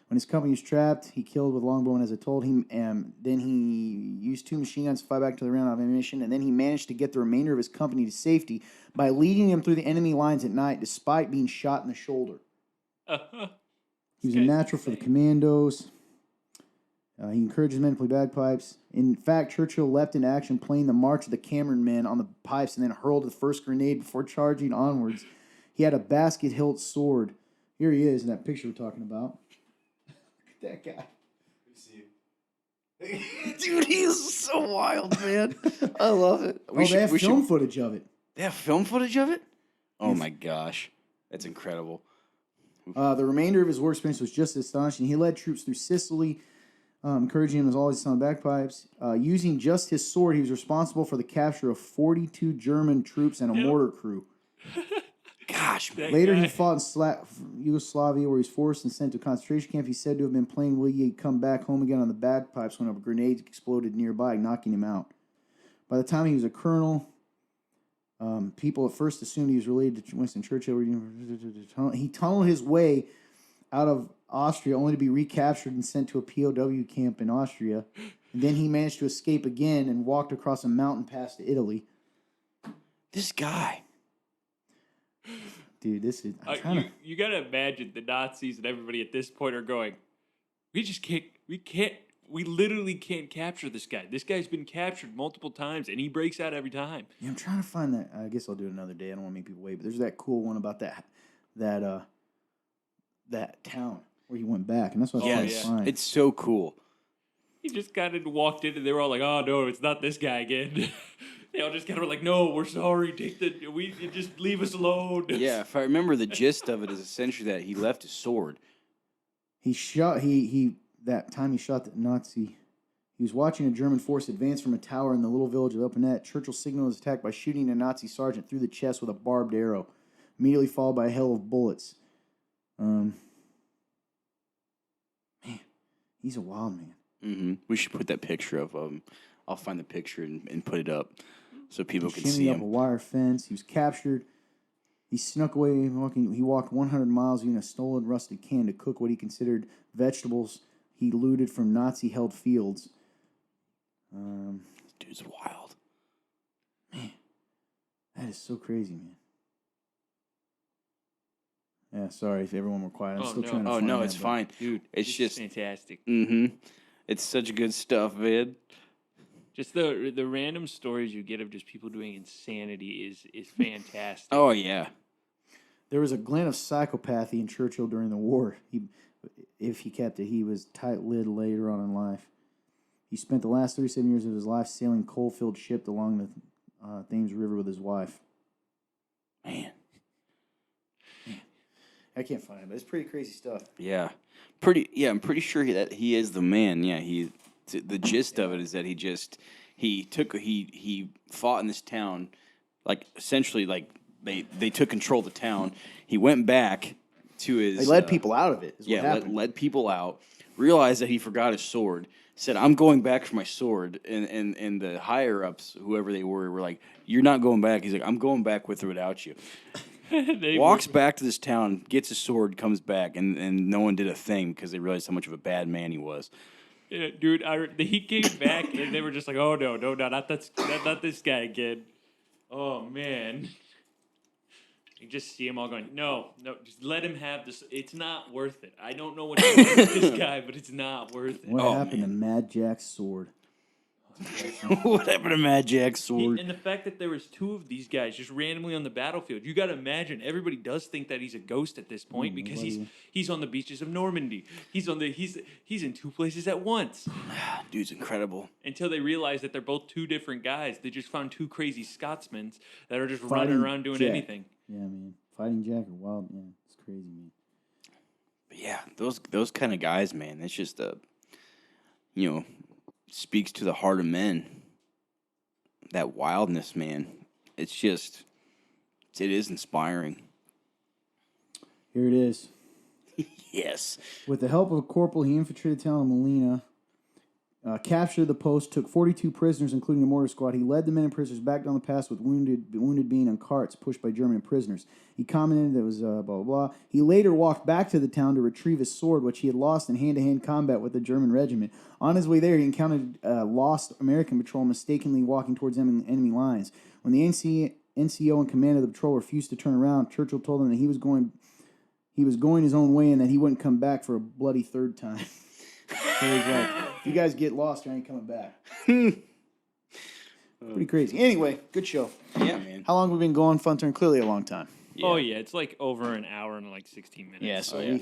When his company was trapped, he killed with longbow, and as I told him, then he used 2 machine guns to fire back to the round of ammunition, and then he managed to get the remainder of his company to safety by leading them through the enemy lines at night, despite being shot in the shoulder. He was a natural for the commandos. He encouraged his men to play bagpipes. In fact, Churchill leapt into action playing the March of the Cameron Men on the pipes and then hurled the first grenade before charging onwards. He had a basket-hilt sword. Here he is in that picture we're talking about. Look at that guy. Dude, he is so wild, man. I love it. They have film footage of it. They have film footage of it? Oh, my gosh. That's incredible. The remainder of his war experience was just as astonishing. He led troops through Sicily, encouraging them as always on bagpipes. Using just his sword, he was responsible for the capture of 42 German troops and a mortar crew. Gosh, man. Later, he fought in Yugoslavia, where he was forced and sent to a concentration camp. He's said to have been playing Will Ye Come Back Home Again on the bagpipes when a grenade exploded nearby, knocking him out. By the time he was a colonel, people at first assumed he was related to Winston Churchill. He tunneled his way out of Austria, only to be recaptured and sent to a POW camp in Austria. And then he managed to escape again and walked across a mountain pass to Italy. This guy. Dude, this is... You got to imagine the Nazis and everybody at this point are going, we literally can't capture this guy. This guy's been captured multiple times, and he breaks out every time. Yeah, I'm trying to find that. I guess I'll do it another day. I don't want to make people wait, but there's that cool one about that town where he went back, and that's what I was trying to find. It's so cool. He just kind of walked in, and they were all like, "Oh no, it's not this guy again." They all just kind of were like, "No, we're sorry. Just leave us alone." Yeah, if I remember, the gist of it is essentially that he left his sword. That time he shot the Nazi. He was watching a German force advance from a tower in the little village of Elpanet. Churchill signaled his attack by shooting a Nazi sergeant through the chest with a barbed arrow, immediately followed by a hail of bullets. Man, he's a wild man. Mm-hmm. We should put that picture of him. I'll find the picture and put it up so people can see Shimmy him. up a wire fence. He was captured. He snuck away. He walked 100 miles using a stolen rusted can to cook what he considered vegetables he looted from Nazi-held fields. Dude's wild. Man, that is so crazy, man. Yeah, sorry if everyone were quiet. I'm still trying to find it's fine. Dude, it's just fantastic. Mm-hmm. It's such good stuff, man. Just the random stories you get of just people doing insanity is fantastic. Oh, yeah. There was a glint of psychopathy in Churchill during the war. If he kept it, he was tight-lipped later on in life. He spent the last 37 years of his life sailing coal-filled ships along the Thames River with his wife. Man. I can't find it, but it's pretty crazy stuff. Yeah. I'm pretty sure that he is the man. Yeah, the gist of it is that he fought in this town, like essentially like they took control of the town. He went back to his. They led people out of it. Is what happened. led people out. Realized that he forgot his sword. Said, "I'm going back for my sword." And the higher ups, whoever they were like, "You're not going back." He's like, "I'm going back with or without you." Walks back to this town, gets his sword, comes back, and no one did a thing because they realized how much of a bad man he was. Yeah, dude, he came back and they were just like, "Oh no, not this guy again." Oh man, you just see him all going, "No, just let him have this. It's not worth it. I don't know what you want with this guy, but it's not worth it." What happened to Mad Jack's sword? What happened to Mad Jack's sword? And the fact that there was 2 of these guys just randomly on the battlefield, you got to imagine everybody does think that he's a ghost at this point because he's on the beaches of Normandy. He's in 2 places at once. Dude's incredible. Until they realize that they're both 2 different guys. They just found 2 crazy Scotsmen that are just running around doing anything. Yeah, man. Fighting Jack or Wild, yeah, it's crazy, man. But yeah, those kind of guys, man. It's just speaks to the heart of men. That wildness, man. It is inspiring. Here it is. Yes. With the help of a corporal, he infiltrated the town of Molina. captured the post, took 42 prisoners, including a mortar squad. He led the men and prisoners back down the pass with wounded being on carts pushed by German prisoners. He commented that it was blah, blah, blah. He later walked back to the town to retrieve his sword, which he had lost in hand-to-hand combat with the German regiment. On his way there, he encountered a lost American patrol mistakenly walking towards enemy lines. When the NCO in command of the patrol refused to turn around, Churchill told him that he was going his own way and that he wouldn't come back for a bloody third time. So he's like, if you guys get lost, I ain't coming back. Pretty crazy. Anyway, good show. Yeah, man. How long have we been going, Fun Turn? Clearly a long time. Yeah. Oh, yeah. It's like over an hour and like 16 minutes. Yeah, so yeah.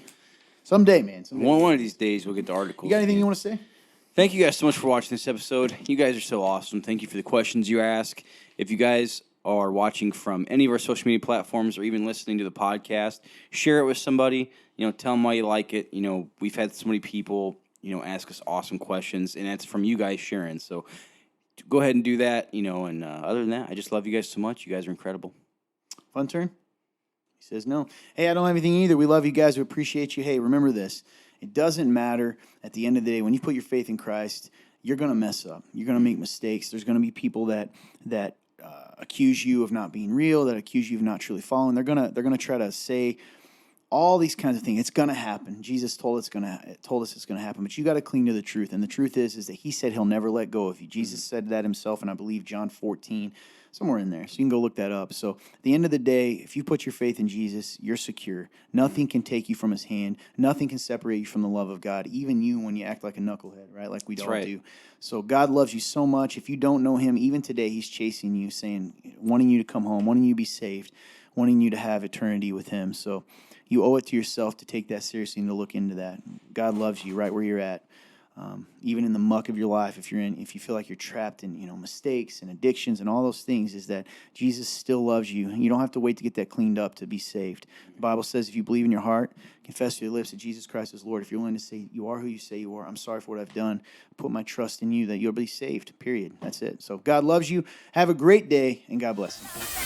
Someday, man. Someday. One of these days we'll get the articles. You got anything again. you want to say? Thank you guys so much for watching this episode. You guys are so awesome. Thank you for the questions you ask. If you guys are watching from any of our social media platforms or even listening to the podcast, share it with somebody. Tell them why you like it. We've had so many people, ask us awesome questions, and that's from you guys sharing. So go ahead and do that, and other than that, I just love you guys so much. You guys are incredible. Fun Turn? He says no. Hey, I don't have anything either. We love you guys. We appreciate you. Hey, remember this. It doesn't matter at the end of the day. When you put your faith in Christ, you're going to mess up. You're going to make mistakes. There's going to be people that accuse you of not being real, that accuse you of not truly following. They're gonna try to say all these kinds of things. It's gonna happen. Jesus told us it's gonna happen. But you got to cling to the truth. And the truth is that He said He'll never let go of you. Jesus said that Himself, and I believe John 14, somewhere in there. So you can go look that up. So at the end of the day, if you put your faith in Jesus, you're secure. Nothing can take you from His hand. Nothing can separate you from the love of God. Even you when you act like a knucklehead, right? Like we all do. So God loves you so much. If you don't know Him, even today, He's chasing you, wanting you to come home, wanting you to be saved, wanting you to have eternity with Him. So you owe it to yourself to take that seriously and to look into that. God loves you right where you're at. Even in the muck of your life, if you feel like you're trapped in mistakes and addictions and all those things, is that Jesus still loves you. You don't have to wait to get that cleaned up to be saved. The Bible says if you believe in your heart, confess with your lips that Jesus Christ is Lord, if you're willing to say you are who you say you are, I'm sorry for what I've done, put my trust in you, that you'll be saved, period. That's it. So God loves you. Have a great day, and God bless you.